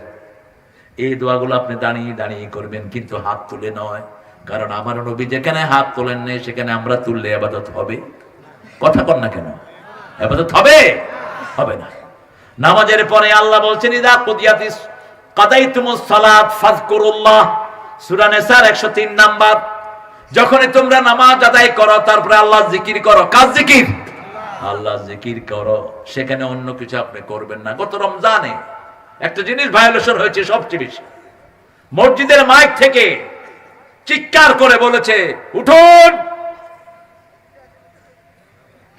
এই দোয়াগুলো আপনি দাঁড়িয়ে দাঁড়িয়ে করবেন, কিন্তু হাত তুলে নয়। কারণ আমার নবী যেখানে হাত তোলেন নেই সেখানে আমরা তুললে ইবাদত হবে? কথা কন না কেন? ইবাদত হবে? হবে না। নামাজের পরে আল্লাহ বলছেন, ইদা কুদিয়াতিস কাদাইতুমুস সালাত ফাযকুরুল্লাহ, সূরা নিসার 103 নাম্বার। যখনই তোমরা নামাজ আদায় করো তারপরে আল্লাহ জিকির করো। কার জিকির? আল্লাহ জিকির করো, সেখানে অন্য কিছু আপনি করবেন না। গত রমজানে একটা জিনিস ভায়োলেশন হয়েছে সবচেয়ে বেশি, মসজিদের মাইক থেকে চিৎকার করে বলেছে, উঠুন,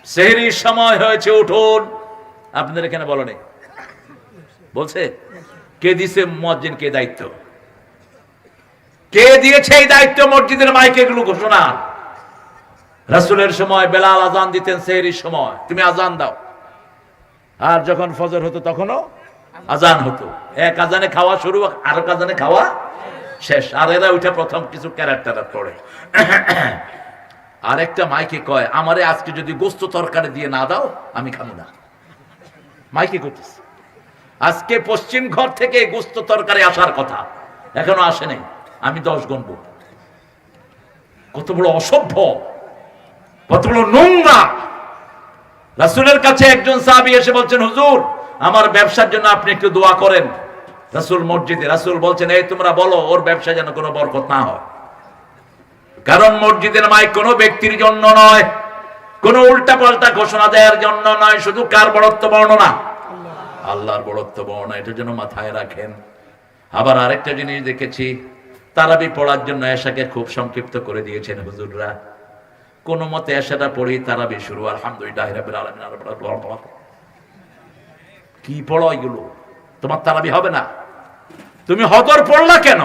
সেহরির সময় হয়েছে, উঠুন। আপনাদের এখানে বলেনি? বলছে? কে দিছে মুয়াজ্জিনকে দায়িত্ব? কে দিয়েছে এই দায়িত্ব মসজিদের মাইকে এগুলো ঘোষণা? রাসূলের সময় বেলাল আজান দিতেন, সেহরির সময় তুমি আজান দাও, আর যখন ফজর হতো তখনও আজান হতো। এক আজানে খাওয়া শুরু, আর এক আজানে খাওয়া শেষ। আর এরা ওইটা প্রথম কিছু ক্যারেক্টার পড়ে। আরেকটা মাইকে কয়, আমারে আজকে যদি গোস্ত তরকারি দিয়ে না দাও আমি খাবো না। মাইকে করতেছে। আজকে পশ্চিম ঘর থেকে গোস্ত তরকারি আসার কথা, এখনো আসে নাই, আমি 10 গণব। কত বড় অসভ্য, কত বড় নোংরা। রাসূলের কাছে একজন সাহাবী এসে বলছেন, হুজুর আমার ব্যবসার জন্য আপনি একটু দোয়া করেন। রাসূল মসজিদে, রাসূল বলছেন, এই তোমরা বলো ওর ব্যবসা যেন কোনো বরকত না হয়। কারণ মসজিদের মাইক কোনো ব্যক্তির জন্য নয়, কোনো উল্টা পাল্টা ঘোষণা দেওয়ার জন্য নয়, শুধু কার বড়ত্ব বর্ণনা? আল্লাহর বড়ত্ব বর্ণনা, এটার জন্য মাথায় রাখেন। আবার আরেকটা জিনিস দেখেছি, তারাবি পড়ার জন্য এশাকে খুব সংক্ষিপ্ত করে দিয়েছেন হুজুররা। কোন মতে এশাটা পড়ি, তারাবি শুরু, আলহামদুলিল্লাহ রাব্বিল আলামিন। কি পড়ো এগুলো? তোমার তারাবি হবে না। তুমি হদর পড়লা কেন?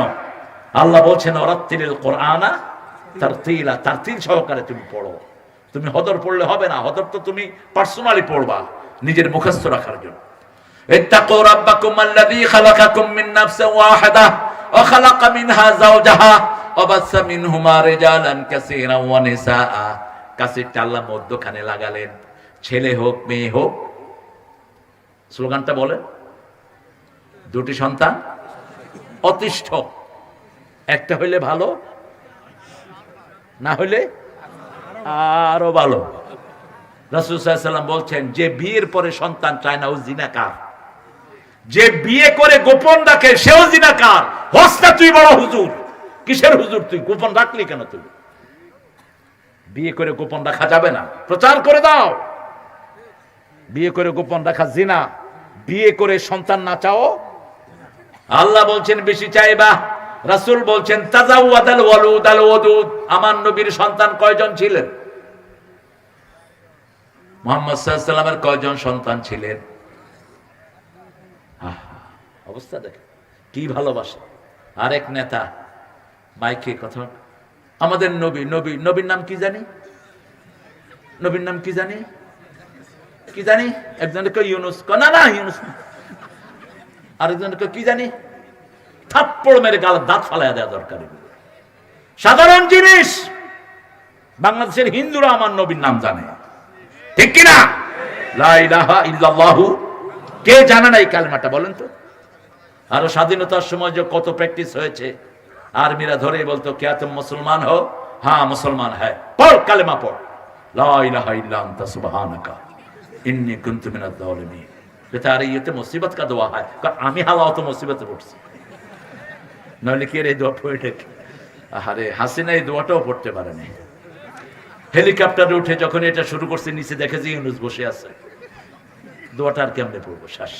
আল্লাহ বলছেন, ওয়ারাত্তিলিল কুরআনা তারতিলা, তারতিল সহকারে তুমি পড়ো। তুমি হদর পড়লে হবে না। হদর তো তুমি পার্সোনালি পড়বা, নিজের মুখস্থ রাখার জন্য। ইত্তাকু রাব্বাকুম আল্লাযী খালাকাকুম মিন নাফসিন ওয়াহিদাহ ওয়া খালাকা মিনহা যাওজাহা ওয়া বাসসা মিনহুমা রিজালান কাসীরান ওয়া নিসাআ। কাসীরটা আল্লাহ মধ্যখানে লাগালেন, ছেলে হোক মেয়ে হোক। স্লোগানটা বলে, দুটি সন্তান অতিষ্ঠ, একটা হইলে ভালো, না হইলে আরো ভালো। রাসূল সাল্লাল্লাহু আলাইহি ওয়াসাল্লাম বলছেন, যে বিয়ের পরে সন্তান চায় না ও জিনাকার, যে বিয়ে করে গোপন রাখে সেও জিনাকার। হস্তা তুই বড় হুজুর, কিসের হুজুর তুই? গোপন রাখলি কেন তুই? বিয়ে করে গোপন রাখা যাবে না, প্রচার করে দাও। বিয়ে করে গোপন রাখা জিনা, বিয়ে করে সন্তান না চাও। আল্লাহ বলছেন বেশি চাইবা, রাসূল বলছেন তাজাওয়াদাল ওয়ালুদ আল ওয়াদুদ। আমার নবীর সন্তান কয়জন ছিলেন? মুহাম্মদ সাল্লাল্লাহু আলাইহি ওয়াসাল্লামের কয়জন সন্তান ছিলেন? অবস্থা দেখে কি ভালোবাসে। আরেক নেতা মাইকে কথা, আমাদের নবী, নবীর নাম কি জানি? নবীর নাম কি জানি? কি জানি? একজনের কয় ইউনুস, না না ইউনুস। আরেকজনের কয় কি জানি? থাপ্পড় মেরে গাল দাঁত ফালাইয়া দেওয়া দরকার। সাধারণ জিনিস। বাংলাদেশের হিন্দুরা আমার নবীর নাম জানে, ঠিক কিনা? লা ইলাহা ইল্লাল্লাহু, কে জানে না এই কালেমাটা বলেন তো? আরো স্বাধীনতার সময় যে কত প্র্যাকটিস হয়েছে, আর্মিরা ধরেই বলতো, কে তুমি মুসলমান হো? हाँ मुसलमान है, पढ़ कलेमा पढ़, ला इलाहा इल्ला अंता सुबहानाका इन्नी कुन्तु मिनाज जालिमीन। बेचारे ये तो मुसीबत का दुआ है, आमी हालाও তো মুসিবতে পড়ছি, নইলে কি এই দোয়া পড়ে? আরে হাসিনা এই দোয়াটাও পড়তে পারে না। হেলিকপ্টারে উঠে যখন এটা শুরু করছে, নিচে দেখে যে ইউনূস বসে আছে, দোয়াটা আর কেমনে পড়বো? শ্বাস।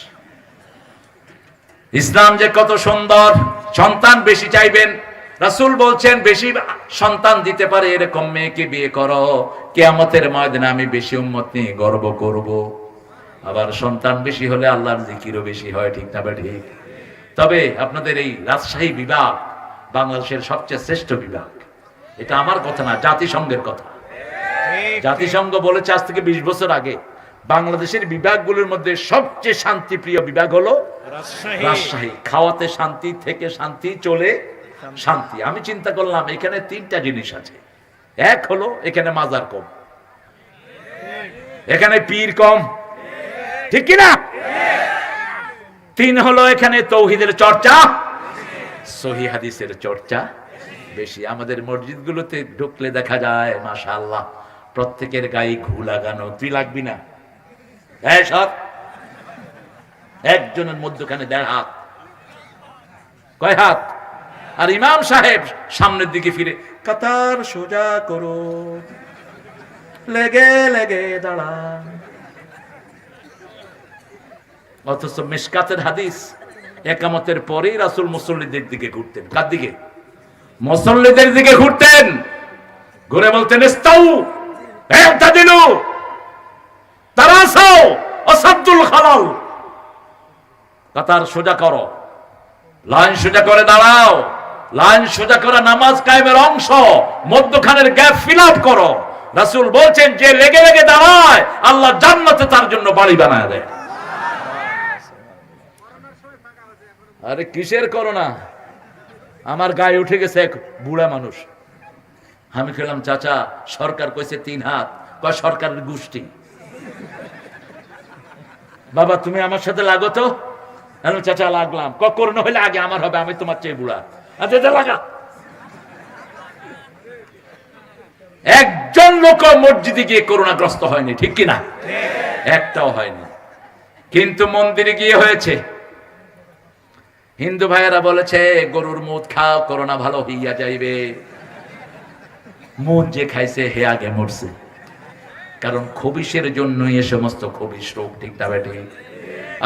ইসলাম যে কত সুন্দর। সন্তান বেশি চাইবেন, রাসূল বলছেন বেশি সন্তান দিতে পারে এরকম মেয়েকে বিয়ে করো, কিয়ামতের ময়দানে আমি বেশি উম্মত নিয়ে গর্ব করব। আবার সন্তান বেশি হলে আল্লাহর জিকিরও বেশি হয়, ঠিক না ঠিক? তবে আপনাদের এই রাজশাহী বিভাগ বাংলাদেশের সবচেয়ে শ্রেষ্ঠ বিভাগ। এটা আমার কথা না, জাতিসংঘের কথা। জাতিসংঘ বলেছে আজ থেকে 20 বছর আগে বাংলাদেশের বিভাগগুলোর মধ্যে সবচেয়ে শান্তিপ্রিয় বিভাগ হলো রাজশাহী। খাওয়াতে শান্তি, থেকে শান্তি, চলে শান্তি। আমি চিন্তা করলাম এখানে 3টা জিনিস আছে। এক হলো এখানে মাজার কম, এখানে পীর কম, ঠিক কিনা? 3 হলো এখানে তৌহিদের চর্চা, সহিহ হাদিসের চর্চা বেশি। আমাদের মসজিদগুলোতে ঢুকলে দেখা যায় মাশাআল্লাহ প্রত্যেকের গায়ে ঘু লাগানো। তুই লাগবি না? হ্যাঁ সব একজনের মধ্যখানে 1.5 হাত, কয় হাত? আর ইমাম সাহেব সামনের দিকে ফিরে কাতার সোজা করো, লেগে লেগে দাঁড়ান। অথচ মিশকাতের হাদিস একামতের পরেই রাসূল মুসল্লিদের দিকে ঘুরতেন। কার দিকে? মুসল্লিদের দিকে ঘুরতেন, ঘুরে বলতেন ইস্তাউ ইতাদিলু তারাসাউ ওয়াসাদ্দুল খালাল। কাতার সোজা করো, লাইন সোজা করে দাঁড়াও। লাইন সোজা করা নামাজ কায়েমের অংশ, মধ্যখানের গ্যাপ ফিল আপ করো। রাসূল বলছেন যে লেগে লেগে দাঁড়ায় আল্লাহ জান্নাতে তার জন্য বাড়ি বানায় দেয়। আরে কিসের করোনা? আমার গায়ে উঠে গেছে এক বুড়া মানুষ। আমি খেলাম চাচা সরকার কইছে 3 হাত, কয় সরকারের গোষ্ঠী। বাবা তুমি আমার সাথে লাগো তো। আমি চাচা লাগলাম, ক করোনা হইলে আগে আমার হবে, আমি তোমার চেয়ে বুড়া। আচ্ছা লাগা। একজন লোক মসজিদে গিয়ে করোনাগ্রস্ত হয়নি, ঠিক কিনা? একটাও হয়নি। কিন্তু মন্দিরে গিয়ে হয়েছে। হিন্দু ভাইয়েরা বলেছে গরুর মুদ খাও, করোনা ভালো হইয়া যাইবে। মুদ যে খাইছে হে আগে মরছে, কারণ খবিশের জন্যই এ সমস্ত খবিশ রোগ, ঠিক না বেটি?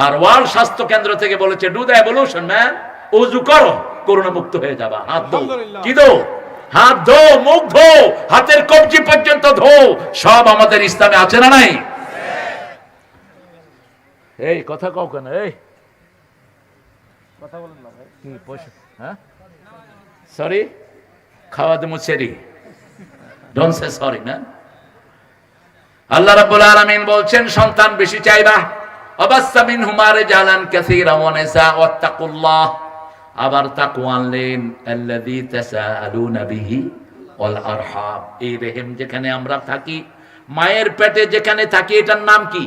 আর ওয়ার্ল্ড স্বাস্থ্য কেন্দ্র থেকে বলেছে ডু দ্য এভলিউশন ম্যান, ওযু করো, করোনা মুক্ত হয়ে যাবা। হাত ধো, কি ধো? হাত ধো, মুখ ধো, হাতের কবজি পর্যন্ত ধো। সব আমাদের ইসলামে আছে না নাই? এই কথা কও কেন? এই কথা বলেন না ভাই। কি পয়সা? হ্যাঁ সরি, খাওয়া দেবো সেরি, ডোন্ট সে সরি না। আল্লাহ রাব্বুল আলামিন বলছেন সন্তান বেশি চাইবা। অবাসসা মিনহুমা রিজালান কাসীরা ওয়া নিসা ওয়াত্তাকুল্লাহ। আবার তাকওয়া আনলেন আল্লাযী তাসাআলুনা বিহি ওয়াল আরহাম। এই রহিম যেখানে আমরা থাকি, মায়ের পেটে যেখানে থাকি, এটার নাম কি?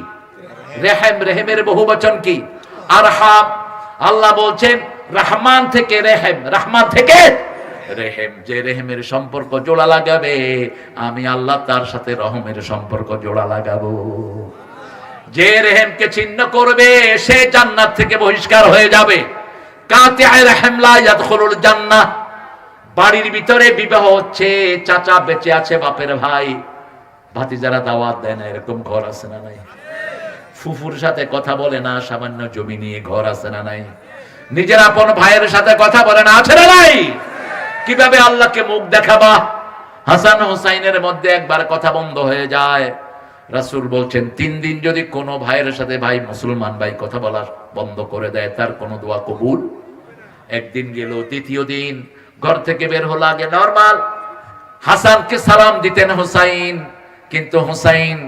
রহিম। রহিমের বহুবচন কি? আরহাম। আল্লাহ বলছেন রহমান থেকে রহিম, রহমান থেকে রেহেম। যে রেহেমের সম্পর্ক জোড়া লাগাবে আমি আল্লাহ তার সাথে রহমের সম্পর্ক জোড়া লাগাবো। যে রেহেমকে ছিন্ন করবে সে জান্নাত থেকে বহিষ্কার হয়ে যাবে। কাতিআ রহিম লা ইয়াদখুলুল জান্নাহ। বাড়ির ভিতরে বিবাহ হচ্ছে, চাচা বেঁচে আছে, বাপের ভাই, ভাতিজারা দাওয়াত দেয় না, এরকম ঘর আছে না নাই? ফুফুর সাথে কথা বলে না, সামান্য জমি নিয়ে ঘর আছে না নাই? নিজের আপন ভাইয়ের সাথে কথা বলে না, আছে না নাই? কিভাবে আল্লাহকে মুখ দেখাবা? হাসান হুসাইনের মধ্যে একবার কথা বন্ধ হয়ে যায়। রাসূল বলছেন 3 দিন যদি কোনো ভাইয়ের সাথে, ভাই মুসলমান ভাই, কথা বলা বন্ধ করে দেয়, তার কোনো দোয়া কবুল। একদিন গেল, দ্বিতীয় দিন ঘর থেকে বের হলো, আগে নরমাল হাসানকে সালাম দিতেন হুসাইন, কিন্তু হুসাইন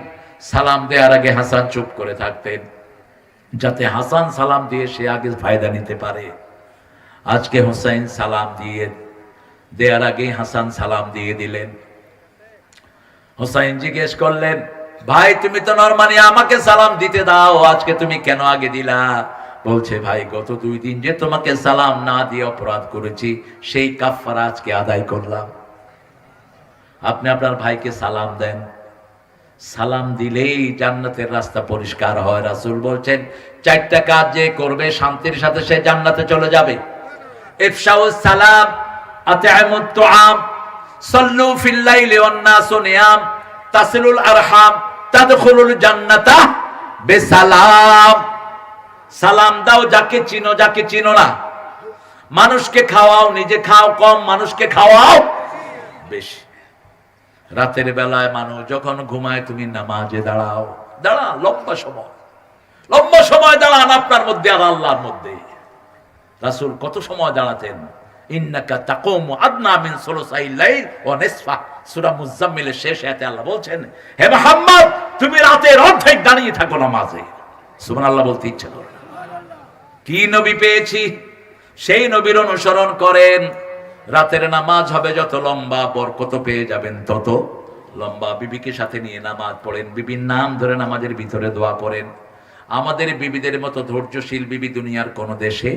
সালাম দেওয়ার আগে হাসান চুপ করে থাকতেন, যাতে হাসান সালাম দিয়ে সে আগে ফায়দা নিতে পারে। আজকে হুসাইন সালাম দিয়ে দেওয়ার আগে হাসান সালাম দিয়ে দিলেন। হুসাইন জিজ্ঞেস করলেন, ভাই তুমি তো নরমালি আমাকে সালাম দিতে দাও, আজকে তুমি কেন আগে দিলা? বলছে, ভাই গত 2 দিন যে তোমাকে সালাম না দিয়ে অপরাধ করেছি, সেই কাফারা আজকে আদায় করলাম। আপনি আপনার ভাইকে সালাম দেন, সালাম দিলেই জান্নাতের রাস্তা পরিষ্কার হয়। রাসূল বলছেন 4টা কাজ যে করবে শান্তির সাথে সে জান্নাতে চলে যাবে। ইফশাউস সালাম, আত'আমুত তুআম, সাল্লু ফিল লাইলি ওয়ান নাসু নিয়াম, তাসিলুল আরহাম, তাদখুলুল জান্নাতা বিসালাম। সালাম দাও যাকে চিনো, যাকে চিনো না। মানুষকে খাওয়াও, নিজে খাও কম, মানুষকে খাওয়াও বেশি। রাতের বেলায় মানুষ যখন ঘুমায় তুমি নামাজে দাঁড়াও, দাঁড়ান লম্বা সময় দাঁড়ান আপনার মধ্যে আর আল্লাহর মধ্যে। রাসূল কত সময় দাঁড়াতেন? ইন্নাকা তাকুমু আদনা মিন সুলুসাইল লাইল ওয়া নিসফা, সূরা মুজাম্মিলের শেষ আয়াতে আল্লাহ বলছেন, হে মুহাম্মদ তুমি রাতের অর্ধেক দাঁড়িয়ে থাকো নামাজে। সুবহানাল্লাহ বলতে ইচ্ছা করে। কি নবী পেয়েছি, সেই নবীর অনুসরণ করেন। রাতের নামাজ হবে যত লম্বা, বরকত পেয়ে যাবেন তত লম্বা। বিবিকে সাথে নিয়ে নামাজ পড়েন, বিবির নাম ধরে নামাজের ভিতরে দোয়া করেন। আমাদের বিবিদের মতো ধৈর্যশীল বিবি দুনিয়ার কোন দেশে?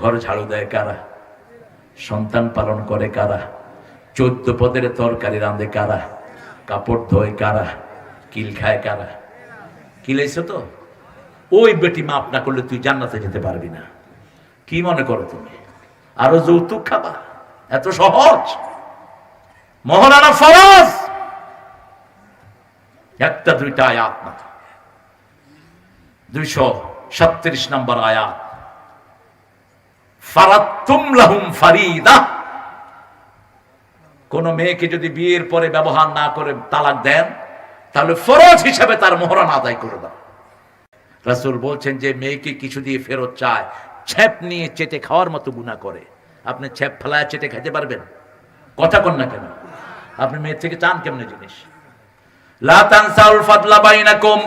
ঘর ঝাড়ু দেয় কারা? সন্তান পালন করে কারা? 14 পদের তরকারি রাঁধে কারা? কাপড় ধোয় কারা? কিল খায় কারা? কিলাইছো তো? ওই বেটি মাফ না করলে তুই জান্নাতে যেতে পারবি না। কি মনে করো তুমি? আরো যৌতুক খাবা? এত সহজ? মহারানা ফরজ। একটা দুইটা আয়াত না, 237 নম্বর আয়াত। ফারাতুম লাহুম ফারিদা। কোন মেয়েকে যদি বিয়ের পরে ব্যবহার না করে তালাক দেন, তাহলে ফরজ হিসেবে তার মোহরানা আদায় করে দাও। রাসূল বলছেন যে মেয়েকে কিছু দিয়ে ফেরত চায়, ছেপ নিয়ে চেটে খাওয়ার মতো গুনাহ করে। আপনি ছেপ ফেলায় চেটে খেতে পারবেন? কথা কন না কেন? আপনি মেয়ের থেকে চান কেমনে জিনিস? লা তানসাউল ফাদলা বাইনাকুম,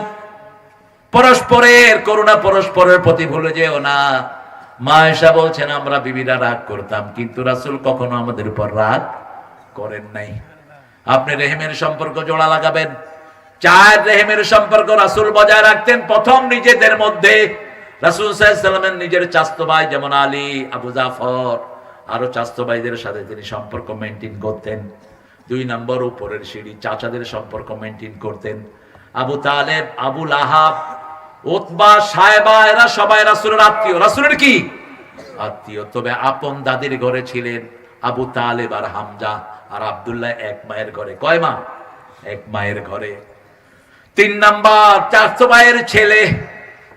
পরস্পরের করুণা পরস্পরের প্রতি ভুলে যেও না। মা আয়েশা বলছেন আমরা বিবিরা রাগ করতাম, কিন্তু রাসূল কখনো আমাদের উপর রাগ করেন নাই। আপনি রেহেমের সম্পর্ক জোড়া লাগাবেন। 4 রেহেমের সম্পর্ক রাসূল বজায় রাখতেন। প্রথম নিজেদের মধ্যে। রাসূল সাল্লাল্লাহু আলাইহি ওয়াসাল্লামের নিজের চাচতো ভাই যেমন আলী, আবু জাফর, আরো চাচতো ভাইদের সাথে তিনি সম্পর্ক মেইনটেইন করতেন। 2 নম্বর উপরের সিঁড়ি চাচাদের সম্পর্ক মেইনটেইন করতেন। আবু তালেব, আবু লাহাব, উতবা, সায়বা এরা সবাই রাসূলের আত্মীয়। রাসূলের কি আত্মীয়? তবে আপন দাদির ঘরে ছিলেন আবু তালেব আর হামজা আর আব্দুল্লাহ এক মায়ের ঘরে। কয় মা? এক মায়ের ঘরে। 3 নাম্বার চাচতো ভাইয়ের ছেলে,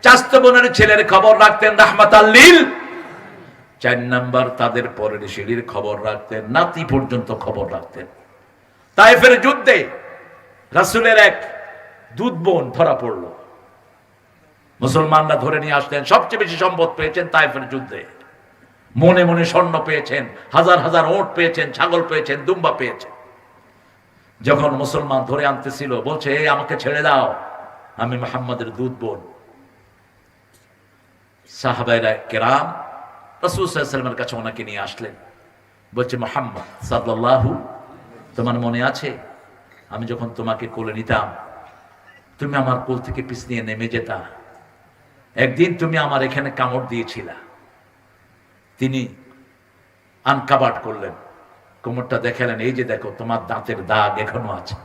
চাচতো বোনের ছেলের খবর রাখতেন রাহমাতাল লিল। 4 নাম্বার তাদের পরের সিঁড়ির খবর রাখতেন, নাতি পর্যন্ত খবর রাখতেন। তায়েফের যুদ্ধে রাসূলের এক দুধ বোন ধরা পড়লো। মুসলমানরা ধরে নিয়ে আসলেন। সবচেয়ে বেশি সম্পদ পেয়েছেন তায়েফের যুদ্ধে। মনে মনে স্বর্ণ পেয়েছেন, হাজার হাজার ওট পেয়েছেন, ছাগল পেয়েছেন, দুম্বা পেয়েছেন। যখন মুসলমান ধরে আনতেছিল বলছে এই আমাকে ছেড়ে দাও, আমি মুহাম্মাদের দুধ বোন। সাহাবায়ে কেরাম রাসূল সাল্লাল্লাহু আলাইহি ওয়াসাল্লামের কাছে ওনাকে নিয়ে আসলেন। বলছে মুহাম্মদ সাল্লাল্লাহু, তোমার মনে আছে আমি যখন তোমাকে কোলে নিতাম তুমি আমার কোল থেকে পিছ নিয়ে নেমে যেতা। একদিন তুমি আমার এখানে কামড় দিয়েছিলা। তিনি আনকাবাট করলেন, কোমরটা দেখালেন, এই যে দেখো তোমার দাঁতের দাগ এখনো আছে।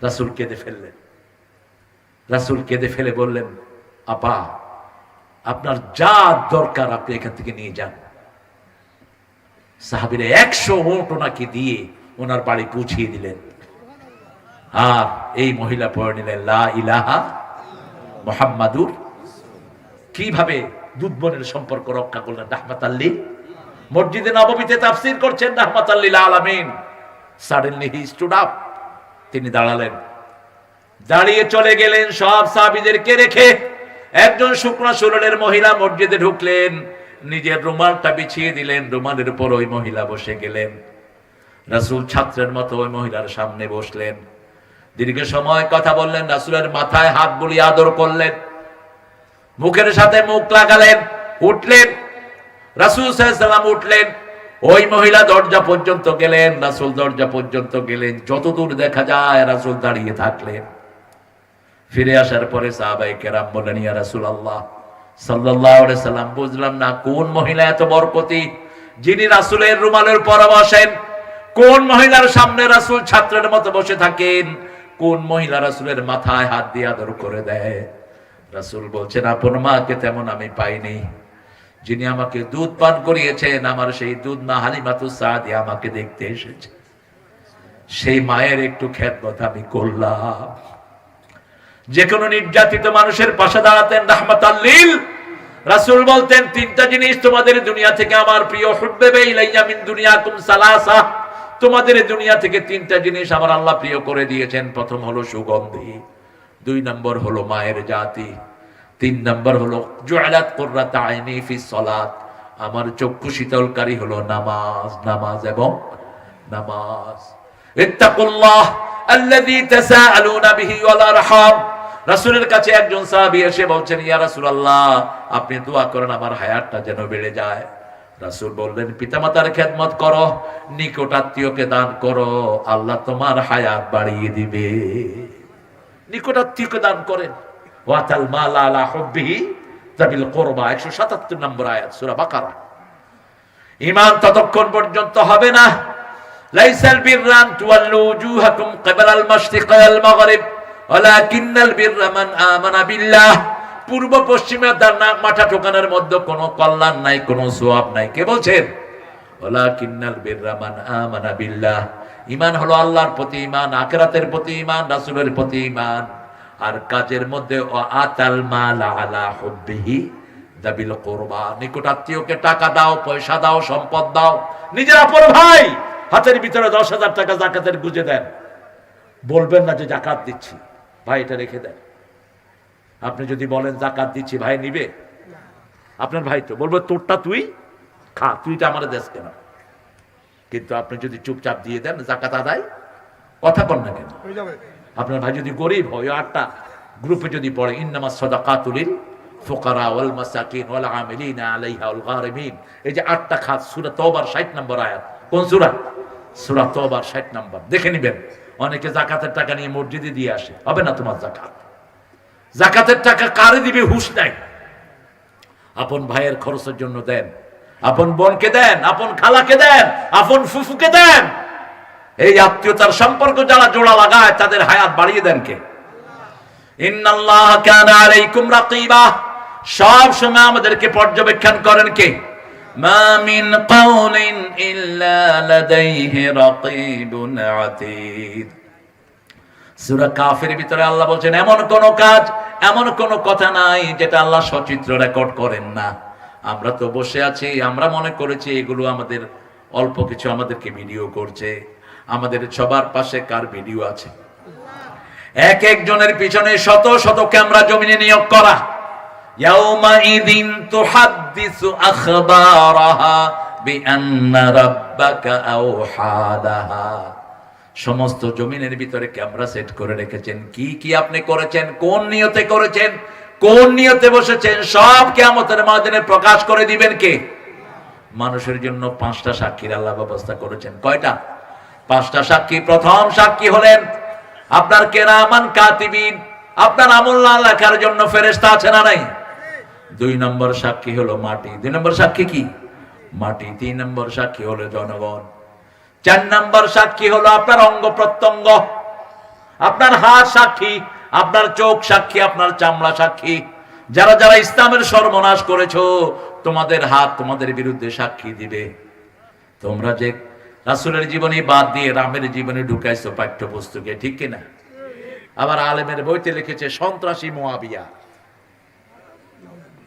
রাসূল কেঁদে ফেললেন। রাসূল কেঁদে ফেলে বললেন, আপা আপনার যা দরকার আপনি এখান থেকে নিয়ে যান। সাহাবীরা 100 ওট ওনাকে দিয়ে ওনার বাড়ি পৌঁছিয়ে দিলেন। আর এই মহিলা পড়ে নিলেন লা ইলাহা মুহাম্মাদুর। কিভাবে দুধ বোনের সম্পর্ক রক্ষা করলেন রাহমাতাল লিল। মসজিদে নববীতে তাফসীর করছেন রাহমাতাল লিল আলামিন। সাডেনলি হি স্টুড আপ, তিনি দাঁড়ালেন। দাঁড়িয়ে চলে গেলেন সব সাহাবীদেরকে রেখে। একজন শুকনা শরীরের মহিলা মসজিদে ঢুকলেন, নিজের রুমালটা বিছিয়ে দিলেন, রুমালের উপর ওই মহিলা বসে গেলেন। রাসূল ছাত্রের মতো ওই মহিলার সামনে বসলেন। দীর্ঘ সময় কথা বললেন, রাসূলের মাথায় হাত বুলিয়ে আদর করলেন, মুখের সাথে মুখ লাগালেন। উঠলেন রাসূল সাল্লাল্লাহু আলাইহি ওয়াসাল্লাম, উঠলেন। ওই মহিলা দরজা পর্যন্ত গেলেন, রাসূল দরজা পর্যন্ত গেলেন। যতদূর দেখা যায় রাসূল দাঁড়িয়ে থাকলেন। ফিরে আসার পরে সাহাবায়ে কেরাম বললেন, ইয়া রাসূলুল্লাহ সাল্লাল্লাহু আলাইহি ওয়াসাল্লাম, বুঝলাম না কোন মহিলা এত বরকতি যিনি রাসূলের রুমালের পর বসেন, কোন মহিলার সামনে রাসূল ছাত্রের মতো বসে থাকেন, কোন মহিলা রাসূলের মাথায় হাত দিয়ে আদর করে দেয়। রাসূল বলছেন আপন মাকে তেমন আমি পাইনি, যিনি আমাকে দুধ পান করিয়েছেন আমার সেই দুধ মা হালিমাতুস সাদিয়া আমাকে দেখতে এসেছে, সেই মায়ের একটু খেদমত আমি করলাম। যে কোনো নির্যাতিত মানুষের পাশে দাঁড়াতেন রাহমাতাল লিল। রাসূল বলতেন তিনটা জিনিস তোমাদের দুনিয়া থেকে আমার প্রিয়, হুব্বিবা ইলাইয়া মিন দুনিয়াকুম সালাসা, তোমাদের দুনিয়া থেকে তিনটা জিনিস আমার আল্লাহ প্রিয় করে দিয়েছেন। প্রথম হলো সুগন্ধি, 2 নম্বর হলো মায়ের জাতি, 3 নম্বর হলো জুআলাত কুররাত আইনি ফিস সালাত, আমার চক্ষু শীতলকারী হলো নামাজ, নামাজ এবং নামাজ। ইত্তাকুল্লাহ আল্লাযী তাসাআলুনা বিহি ওয়াল আরহাম। রাসূলের কাছে একজন সাহাবী এসে বলছেন ইয়া রাসূলুল্লাহ আপনি দোয়া করেন আমার হায়াতটা যেন বেড়ে যায়। রাসূল বললেন পিতামাতার খেদমত করো, নিকট আত্মীয়কে দান করো, আল্লাহ তোমার হায়াত বাড়িয়ে দিবে। নিকট আত্মীয়কে দান করেন। ওয়াতাল মাল আলা হুব্বিহি যাবিল কুরবা, 177 নম্বর আয়াত সূরা বাকারা। ঈমান ততক্ষণ পর্যন্ত হবে না, লাইসাল বিররান তুওয়াল্লু উজুহাকুম কিবালাল মাশরিক ওয়াল মাগরিব ওয়ালাকিন্নাল বিররা মান আমানা বিল্লাহ। পূর্ব পশ্চিমে তার নাক মাথা ঠোকানোর মধ্যে কোনো কল্যাণ নাই, কোনো সওয়াব নাই। কে বলছেন? ওয়ালাকিন্নাল বিররা মান আমানা বিল্লাহ। ঈমান হলো আল্লাহর প্রতি ঈমান, আখিরাতের প্রতি ঈমান, রাসূলের প্রতি ঈমান। আর কাজের মধ্যে আতাল মাল আলা হুব্বিহি যাবিল কুরবা, নিকট আত্মীয়কে টাকা দাও, পয়সা দাও, সম্পদ দাও। নিজের আপন ভাই হাতের ভিতরে 10,000 টাকা যাকাতের গুজে দেন, বলবেন না যে যাকাত দিচ্ছি, ভাই এটা রেখে দেন। আপনি যদি বলেন যাকাত দিচ্ছি, ভাই নিবে? আপনার ভাই তো বলবে তোরটা তুই খা, তুইটা আমার দেশ কেন। কিন্তু আপনি যদি চুপচাপ দিয়ে দেন যাকাত আদায়, কথা কন না কেন? আপনার ভাই যদি গরিব হয়, 8টা গ্রুপে যদি পড়ে ইন্নামাস সাদাকাতুল লিল ফুকারা ওয়াল মাসাকিন ওয়াল আমিলিনা আলাইহা ওয়াল গারিমিন, এই যে 8টা খাত, সূরা তওবার 60 নম্বর আয়াত। কোন সূরা? সূরা তওবার 60 নম্বর। দেখে নেবেন। অনেকে যাকাতের টাকা নিয়ে মসজিদে দিয়ে আসে, হবে না তোমার যাকাত। যাকাতের টাকা কারে দিবে হুঁশ নাই। আপন ভাইয়ের খরচের জন্য দেন, আপন বোনকে দেন, আপন খালাকে দেন, আপন ফুফুকে দেন। এই আত্মীয়তার সম্পর্ক যারা জোড়া লাগায় তাদের হায়াত বাড়িয়ে দেন কে? ইন্নাল্লাহা কানা আলাইকুম রাকিবা, সব সময় আমাদেরকে পর্যবেক্ষণ করেন কে? মা মিন কাউলিন ইল্লা লাদাইহি রাকিবুন আতীদ। সূরা কাফের ভিতরে আল্লাহ বলেন এমন কোন কাজ, এমন কোন কথা নাই যেটা আল্লাহ সচিত্র রেকর্ড করেন না। আমরা তো বসে আছি, আমরা মনে করেছি এগুলো আমাদের অল্প কিছু আমাদেরকে ভিডিও করছে। আমাদের সবার পাশে কার ভিডিও আছে? এক একজনের পিছনে শত শত ক্যামেরা জমিনে নিয়োগ করা। ইয়াউমাইযিন তুহাদ্দিসু আখবারাহা বিআন্না রাব্বাকা আওহালাহা। সমস্ত জমিনের ভিতরে ক্যামেরা সেট করে রেখেছেন। কি কি আপনি করেছেন, কোন নিয়তে করেছেন, কোন নিয়তে বসেছেন, সব কিয়ামতের ময়দানে প্রকাশ করে দিবেন কে? মানুষের জন্য 5টা সাক্ষীর আল্লাহ ব্যবস্থা করেছেন। কয়টা? 5টা সাক্ষী। প্রথম সাক্ষী হলেন আপনার কিরামান কাতিবিন, আপনার আমলনামা লেখার জন্য ফেরেশতা আছে না নাই? 2 নম্বর সাক্ষী হলো মাটি। 2 নম্বর সাক্ষী কি? মাটি। 3 নম্বর সাক্ষী হলো জনগণ। 4 নম্বর সাক্ষী হলো আপনার অঙ্গ প্রত্যঙ্গ। আপনার হাত সাক্ষী, আপনার চোখ সাক্ষী, আপনার চামড়া সাক্ষী। যারা যারা ইসলামের সর্বনাশ করেছো, তোমাদের হাত তোমাদের বিরুদ্ধে সাক্ষী দিবে। তোমরা যে রাসূলের জীবনী বাদ দিয়ে রামের জীবনে ঢুকাইছো পাঠ্যপুস্তকে, ঠিক কিনা? আবার আলেমের বইতে লিখেছে সন্ত্রাসী মুআবিয়া,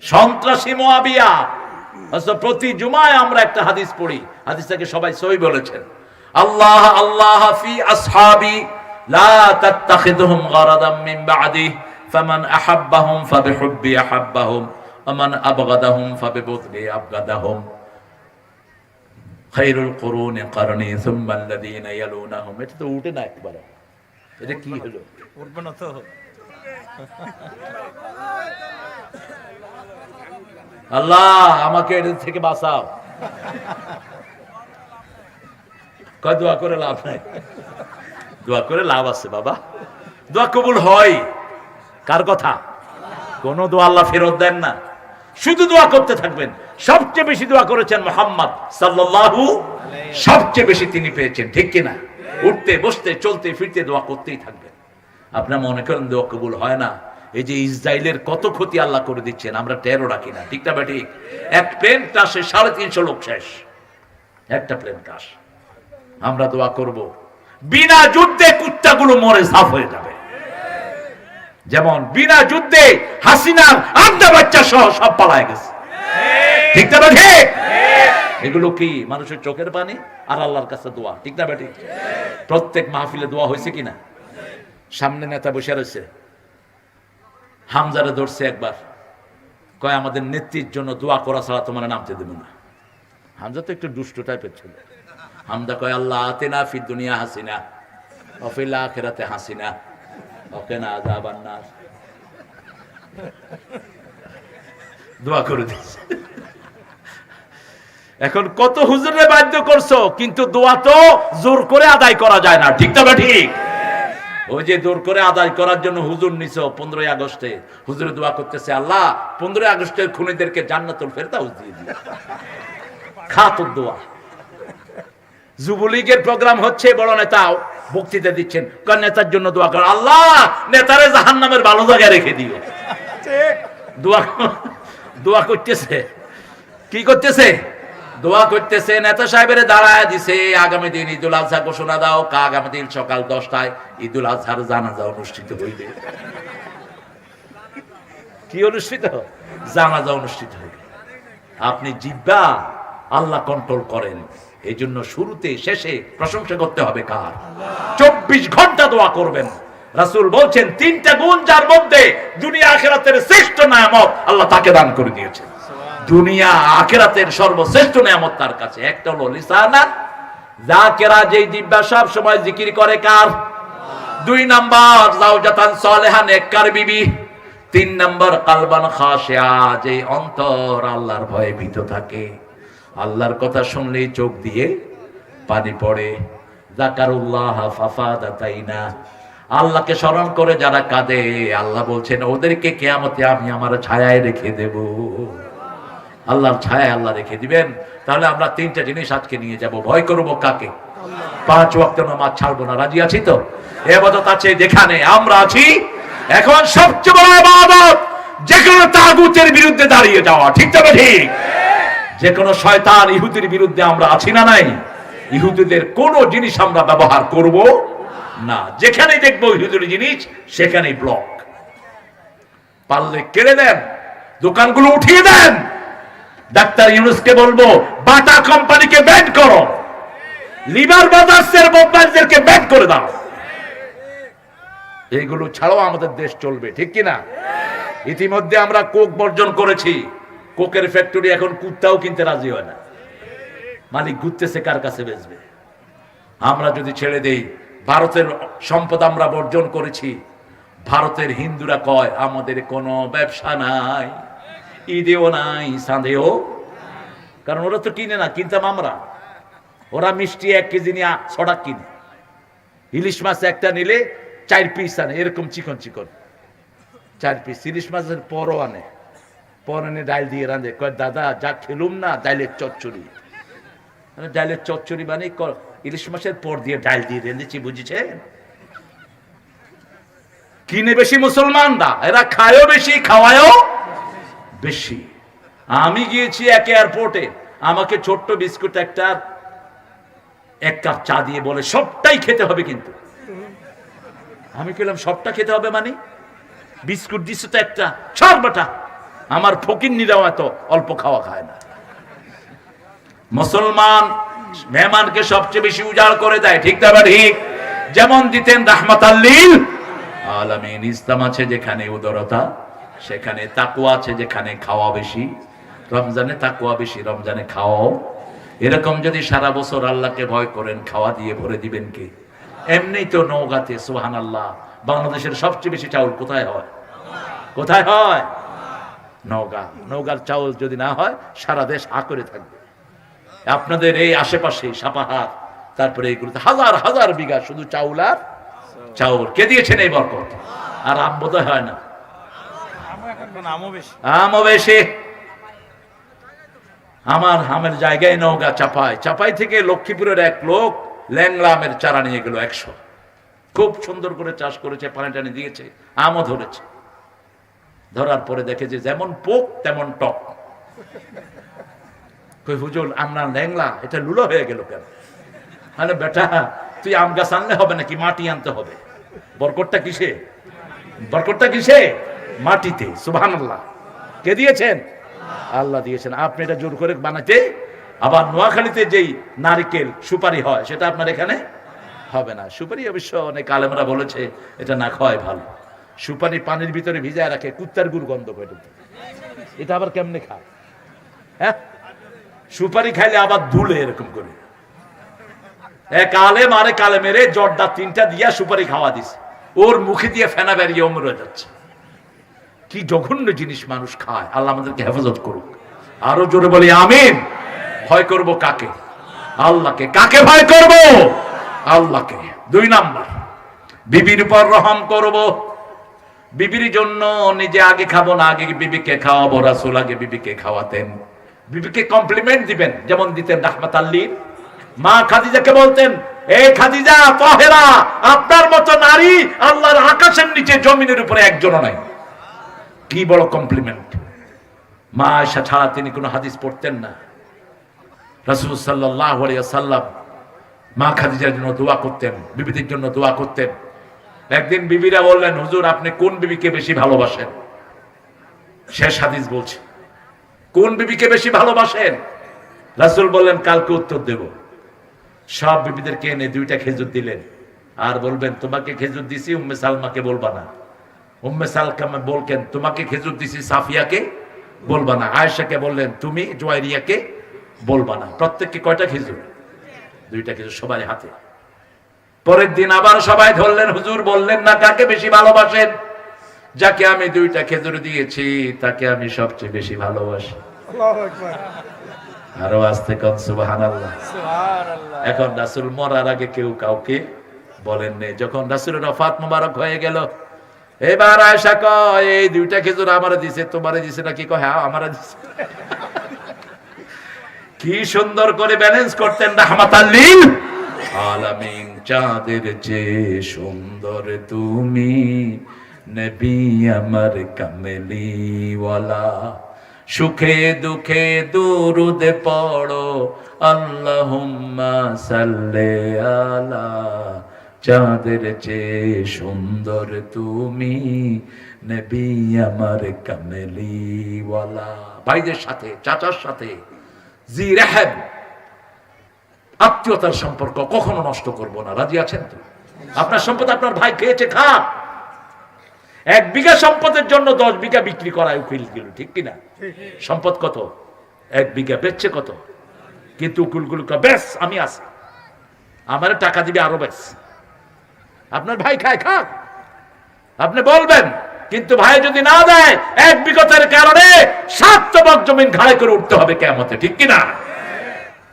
সন্ত্রাসী মুআবিয়া। প্রতি জুমায় আমরা একটা হাদিস পড়ি, হাদিসটাকে সবাই সহিহ বলেছেন। আল্লাহ আল্লাহ ফি আসহাবি লা তাত্তাখিযুহুম গারাদাম মিন বা'দি ফামান আহাব্বাহুম ফাবিহুব্বি আহাব্বাহুম ওয়া মান আবগাদাহুম ফাবিবুগদি আবগাদাহুম। খায়রুল কুরুনি কারনি সুম্মা আল্লাযীনা ইয়ালুনাহুম। এটা তো উঠে না একবারে, এটা কি হলো? উঠবে না তো। আল্লাহ আমাকে এর থেকে বাঁচাও। কয় দোয়া করে লাভ নাই? দোয়া করে লাভ আছে বাবা, দোয়া কবুল হয়। কার কথা? কোন দোয়া আল্লাহ ফেরত দেন না, শুধু দোয়া করতে থাকবেন। সবচেয়ে বেশি দোয়া করেছেন মুহাম্মদ সাল্লাল্লাহু সবচেয়ে বেশি তিনি পেয়েছেন, ঠিক কিনা? উঠতে বসতে চলতে ফিরতে দোয়া করতেই থাকবেন। আপনার মনে করেন দোয়া কবুল হয় না, এই যে ইসরায়েলের কত ক্ষতি আল্লাহ করে দিচ্ছেন, আমরা টেরও রাখি না, ঠিক না ঠিক? এক প্লেন ক্রাশে 350 লোক শেষ, একটা প্লেন ক্রাশ। আমরা দোয়া করব বিনা যুদ্ধে কুত্তাগুলো মরে সাফ হয়ে যাবে, যেমন বিনা যুদ্ধে হাসিনার আড্ডা বাচ্চা সহ সব পালায় গেছে, ঠিক না ঠিক? এগুলো কি মানুষের চোখের পানি আর আল্লাহর কাছে দোয়া, ঠিক না ঠিক? প্রত্যেক মাহফিলে দোয়া হয়েছে কিনা? সামনে নেতা বসে রয়েছে, হামজারে ধরছে একবার, কয় আমাদের নেত্রীর জন্য দোয়া করা ছাড়া তোমার নামতে দেব না। হামজা তো একটু দুষ্ট টাইপের ছিল। হামজা কয় আল্লাহ আতিনা ফিদ দুনিয়া হাসিনা ওয়া ফিল আখিরাতি হাসিনা ওয়া কিনা আযাবান নার। দোয়া করে দিয়েছে। এখন কত হুজুরে বাধ্য করছো, কিন্তু দোয়া তো জোর করে আদায় করা যায় না, ঠিক না ঠিক? ওই যে জোর করে আদায় করার জন্য হুজুর নিছো 15ই আগস্টে, হুজুরে দোয়া করতেছে আল্লাহ 15ই আগস্টের খুনিদেরকে জান্নাতুল ফেরদাউস দিয়ে দিও, খা তোর দোয়া। যুবলীগের প্রোগ্রাম হচ্ছে, বড় নেতাও বক্তৃতা দিচ্ছেন, কার নেতার জন্য দোয়া কর, আল্লাহ নেতারে জাহান্নামের ভালো জায়গায় রেখে দিও। দোয়া দোয়া করতেছে, কি করতেছে? দোয়া করতেছে। নেতা সাহেবের দাঁড়ায় দিছে, আগামী দিন ঈদুল আজহা ঘোষণা দাও, আগামী দিন সকাল 10টায় ঈদুল আজহার জানাজা অনুষ্ঠিত হইবে। কি অনুষ্ঠিত? জানাজা অনুষ্ঠিত হইবে। আপনি জিব্বা আল্লাহ কন্ট্রোল করেন, এই জন্য শুরুতে শেষে প্রশংসা করতে হবে কার? 24 ঘন্টা দোয়া করবেন। রাসূল বলছেন 3টা গুণ যার মধ্যে দুনিয়া আখিরাতের শ্রেষ্ঠ নিয়ামত আল্লাহ তাকে দান করে দিয়েছেন। দুনিয়া আখিরাতের সর্বশ্রেষ্ঠ নিয়ামত তার কাছে। একটা হলো লিসানান যাকিরা, যেই জিহ্বা সব সময় জিকির করে কার? 2 নাম্বার যাওজাতান সালেহা, নেককার বিবি। 3 নাম্বার কালবান খাশিয়া, যেই অন্তর আল্লাহর ভয়ে ভীত থাকে, আল্লাহর কথা শুনলেই চোখ দিয়ে পানি পড়ে। যাকারুল্লাহ ফাফাদাতাইনা, আল্লাহকে স্মরণ করে যারা কাঁদে, আল্লাহ বলছেন ওদেরকে কিয়ামতে আমি আমার ছায়ায় রেখে দেব। আল্লাহর ছায়ায় আল্লাহ রেখে দিবেন। তাহলে আমরা 3টা জিনিস আজকে নিয়ে যাব। ভয় করব কাকে? 5 ওয়াক্ত নামাজ ছাড়বো না। রাজি আছি তো? ইবাদত আছে যেখানে আমরা আছি। এখন সবচেয়ে বড় ইবাদত যে কোনো তাগুতের বিরুদ্ধে দাঁড়িয়ে যাওয়া, ঠিক তবে ঠিক? যে কোনো শয়তান ইহুদির বিরুদ্ধে আমরা আছি না নাই? ইহুদিদের কোনো জিনিস আমরা ব্যবহার করব না। যেখানে দেখবো ইহুদির জিনিস সেখানেই ব্লক। পারলে কেড়ে দেন, দোকানগুলো উঠিয়ে দেন। ডাক্তার ইউনূসকে বলবো বাটা কোম্পানিকে ব্যান করো, লিভার ব্রাদার্সের বোম্বাইদেরকে ব্যান করে দাও। এইগুলো ছাড়াও আমাদের দেশ চলবে, ঠিক কিনা? ইতিমধ্যে আমরা কোক বর্জন করেছি। কোকের ফ্যাক্টরি এখন কুত্তাও কিনতে রাজি হয় না। মালিক ঘুরতেছে কার কাছে বেচবে। আমরা যদি ছেড়ে দেই, ভারতের সম্পদ আমরা বর্জন করেছি। ভারতের হিন্দুরা কয় আমাদের কোনো ব্যবসা নাই, ঈদেও নাই, চাঁদেও, কারণ ওরা তো কিনে না, কিনতাম আমরা। ওরা মিষ্টি 1 কেজি নিয়ে 6 টাকা কিনে, ইলিশ মাছ একটা নিলে 4 পিস আনে, এরকম চিকন চিকন 4 পিস। ইলিশ মাছের পরও আনে, পর এনে ডাল দিয়ে রাঁধে। কয় দাদা যা খেলুম না, ডাইলের চচ্চড়ি। ডাইলের চচ্চড়ি মানে ইলিশ মাছের পর দিয়ে ডাল দিয়ে রেঁধেছি, বুঝেছেন? কিনে বেশি মুসলমানরা, এরা খায়ও বেশি, খাওয়ায়ও বেশি। আমি গিয়েছি এক এয়ারপোর্টে, আমাকে ছোট্ট বিস্কুট একটা 1 কাপ চা দিয়ে বলে সবটাই খেতে হবে। কিন্তু আমি বললাম সবটা খেতে হবে মানে? বিস্কুট দিচ্ছে তো একটা, ছাড় বাটা। আমার ফকিন্নিরাও এত অল্প খাওয়া খায় না। মুসলমান মেহমানকে সবচেয়ে বেশি উজাড় করে দেয়, ঠিক না ঠিক? যেমন দিতেন রাহমাতাল লিল আলামিন। ইসলাম আছে যেখানে উদারতা, সেখানে তাকওয়া আছে, যেখানে খাওয়া বেশি। রমজানে তাকওয়া বেশি, রমজানে খাওয়াও। এরকম যদি সারা বছর আল্লাহকে ভয় করেন, খাওয়া দিয়ে ভরে দিবেন কে? এমনি তো নওগাঁতে সুবহানাল্লাহ বাংলাদেশের সবচেয়ে বেশি চাউল কোথায় হয়? কোথায় হয়? নওগাঁ। নওগাঁর চাউল যদি না হয় সারা দেশ হা করে থাকবে। আপনাদের এই আশেপাশে সাপাহার, তারপরে এইগুলোতে হাজার হাজার বিঘা শুধু চাউল আর চাউল। কে দিয়েছেন এই বরকত? আর আম বোধহয় হয় না, আমও বেশি। আমার হামের জায়গায় নওগাঁ চাপাই থেকে লক্ষ্মীপুরের এক লোক ল্যাংড়া আমের চারা নিয়ে গেল 100। খুব সুন্দর করে চাষ করেছে, পানি টানি দিয়েছে, আমও ধরেছে। ধরার পরে দেখে যে যেমন পোক তেমন টক। কই হুজুর আমরা ল্যাংড়া, এটা লুলো হয়ে গেল কেন? মানে বেটা তুই আম গাছ আনলে হবে নাকি, মাটি আনতে হবে। বরকতটা কিসে? বরকতটা কিসে? মাটিতে। সুবহানাল্লাহ। কে দিয়েছেন? আল্লাহ দিয়েছেন। আপনি এটা জোর করে বানাতে, আবার নোয়াখালীতে যেই নারকেল সুপারি হয় সেটা আপনার এখানে হবে না। সুপারি অবশ্য অনেক আলেমরা বলেছে এটা না খাওয়াই ভালো। সুপারি পানির ভিতরে ভিজায় রাখে, কুত্তার গুড় গন্ধ করে। এটা আবার কেমনে খায়? হ্যাঁ, সুপারি খাইলে আবার ধুলে এরকম করে। এক আলেম আরেক আলেমের জর্দা 3টা দিয়া সুপারি খাওয়া দিছে, ওর মুখে দিয়ে ফেনা বেরিয়ে ওমর হয়ে যাচ্ছে। কি জঘন্য জিনিস মানুষ খায়। আল্লাহ আমাদেরকে হেফাজত করুক। আরো জোরে বলি আমিন। ভয় করব কাকে? আল্লাহকে। কাকে ভয় করব? আল্লাহকে। 2 নাম্বার, বিবির উপর রহম করব। বিবির জন্য নিজে আগে খাবো না, আগে বিবিকে খাওয়াবো। রাসূল আগে বিবিকে খাওয়াতেন, বিবিকে কমপ্লিমেন্ট দিবেন যেমন দিতেন রাহমাতাল লিল। মা খাদিজাকে বলতেন, এই খাদিজা তাহেরা, আপনার মতো নারী আল্লাহর আকাশের নিচে জমিনের উপরে একজনও নাই। কি বড় কমপ্লিমেন্ট। মা আয়েশা ছাড়া তিনি কোনো হাদিস পড়তেন না। রাসূল সাল্লাল্লাহু আলাইহি ওয়াসাল্লাম মা খাদিজার জন্য দোয়া করতেন, বিবিদের জন্য দোয়া করতেন। একদিন বিবিরা বললেন, হুজুর আপনি কোন বিবিকে বেশি ভালোবাসেন? শেষ হাদিস বলছে, কোন বিবিকে বেশি ভালোবাসেন? রাসূল বললেন, কালকে উত্তর দেব। সব বিবিদেরকে এনে 2টা খেজুর দিলেন, আর বলবেন তোমাকে খেজুর দিছি, উম্মে সালমাকে বলবা না। উম্মে সালমা বলকেন, তোমাকে খেজুর দিছি, সাফিয়াকে বলবা না। আয়েশাকে বললেন, তুমি জুয়াইরিয়াকে বলবা না। প্রত্যেককে কয়টা খেজুর? 2টা খেজুর সবাই হাতে। পরের দিন আবার সবাই ধরলেন, হুজুর বললেন না কাকে বেশি ভালোবাসেন? যাকে আমি 2টা খেজুর দিয়েছি তাকে আমি সবচেয়ে বেশি ভালোবাসি। আল্লাহু আকবার। আরো আস্তে কোন সুবহানাল্লাহ। এখন রাসূল মরার আগে কেউ কাউকে বলেন নেই। যখন রাসূলের ওফাত মোবারক হয়ে গেল, এবার আয়েশা কয়, এই 2টা খেজুর আমারে দিছে, তোমারে দিছে নাকি? কয় হ্যাঁ আমারে দিছে। কি সুন্দর করে ব্যালেন্স করতেন রাহমাতাল লিল আলামিন। চাঁদের চেয়ে সুন্দর তুমি, নবী আমার কামলিওয়ালা। সুখে দুঃখে দুরুদ পড়ো, আল্লাহুম্মা সাল্লি আলা। চাঁদের চেয়ে সুন্দর তুমি, নবী আমার কামলিওয়ালা। ভাইদের সাথে, চাচার সাথে জি রেহেম আত্মীয়তার সম্পর্ক কখনো নষ্ট করব না। রাজি আছেন তো? আপনার সম্পদ আপনার ভাই খেয়েছে, খা। 1 বিঘা সম্পদের জন্য 10 বিঘা বিক্রি করায় উকিল গেল, ঠিক কিনা? সম্পদ কত? 1 বিঘা, বেচছে কত? কিন্তু উকিলগুলো বেশ আমি আছি, আমার টাকা দিবে আরো বেশ। আপনার ভাই খায়, খাক, আপনি বলবেন। কিন্তু ভাই যদি না দেয়, 1 বিঘতের কারণে 7 তবক জমিন ঘাড়ে করে উঠতে হবে কিয়ামতে, ঠিক কিনা?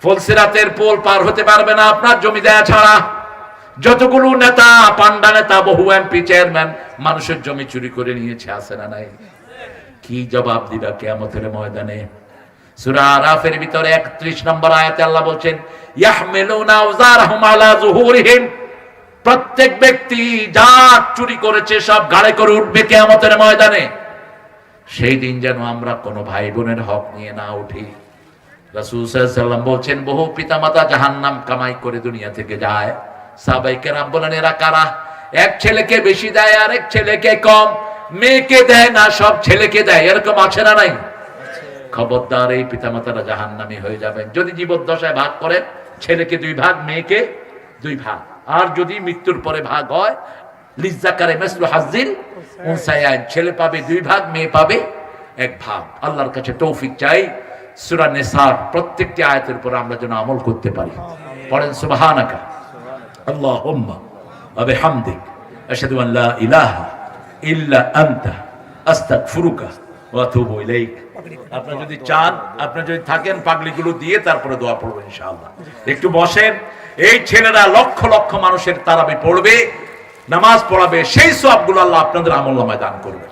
ফুলসিরাতের পোল পার হতে পারবে না আপনার জমি দেয়া ছাড়া। যতগুলো নেতা, পান্ডা নেতা, বহু এমপি, চেয়ারম্যান মানুষের জমি চুরি করে নিয়েছে, আছে না নাই? কি জবাব দিবা কিয়ামতের ময়দানে? সূরা আরাফের ভিতরে 31 নম্বর আয়াতে আল্লাহ বলছেন, ইয়াহমিলুনা আওজারহুম আলা যুহুরিহিম। প্রত্যেক ব্যক্তি যা চুরি করেছে সব ঘাড়ে করে উঠবে কিয়ামতের ময়দানে। সেই দিন যেন আমরা কোনো ভাই বোনের হক নিয়ে না উঠি। রাসূল সাল্লাল্লাহু আলাইহি ওয়াসাল্লাম বলছেন, বহু পিতামাতা জাহান্নাম কামাই করে দুনিয়া থেকে যায়। সাহাবায়ে কেরাম বলেন, এরা কারা? এক ছেলেকে বেশি দেয় আর এক ছেলেকে কম, মেয়েকে দেয় না, সব ছেলেকে দেয়, এরকম আছে না নাই? খবরদার, এই পিতামাতারা জাহান্নামী হয়ে যাবেন। যদি জীবদ্দশায় ভাগ করে, ছেলেকে 2 ভাগ, মেয়েকে 2 ভাগ। আর যদি মৃত্যুর পরে ভাগ হয়, লিজ্জাকারে মিসলু হাজ্জিল উনসায়াইন, ছেলে পাবে 2 ভাগ, মেয়ে পাবে 1 ভাগ। আল্লাহর কাছে তৌফিক চাই, সূরা নিসার প্রত্যেকটি আয়াতের উপর আমরা যেন আমল করতে পারি। পড়েন সুবহানাকা আল্লাহুম্মা ওয়া বিহামদিক আশহাদু আন লা ইলাহা ইল্লা আনতা আস্তাগফিরুকা ওয়া আতুবু ইলাইক। আপনারা যদি চান, আপনারা যদি থাকেন, পাগলিগুলো দিয়ে তারপরে দোয়া পড়বেন ইনশাআল্লাহ। একটু বসেন। এই ছেলেরা লক্ষ লক্ষ মানুষের তারাবি পড়বে, নামাজ পড়াবে, সেই সওয়াবগুলো আল্লাহ আপনাদের আমলনামায় দান করবে।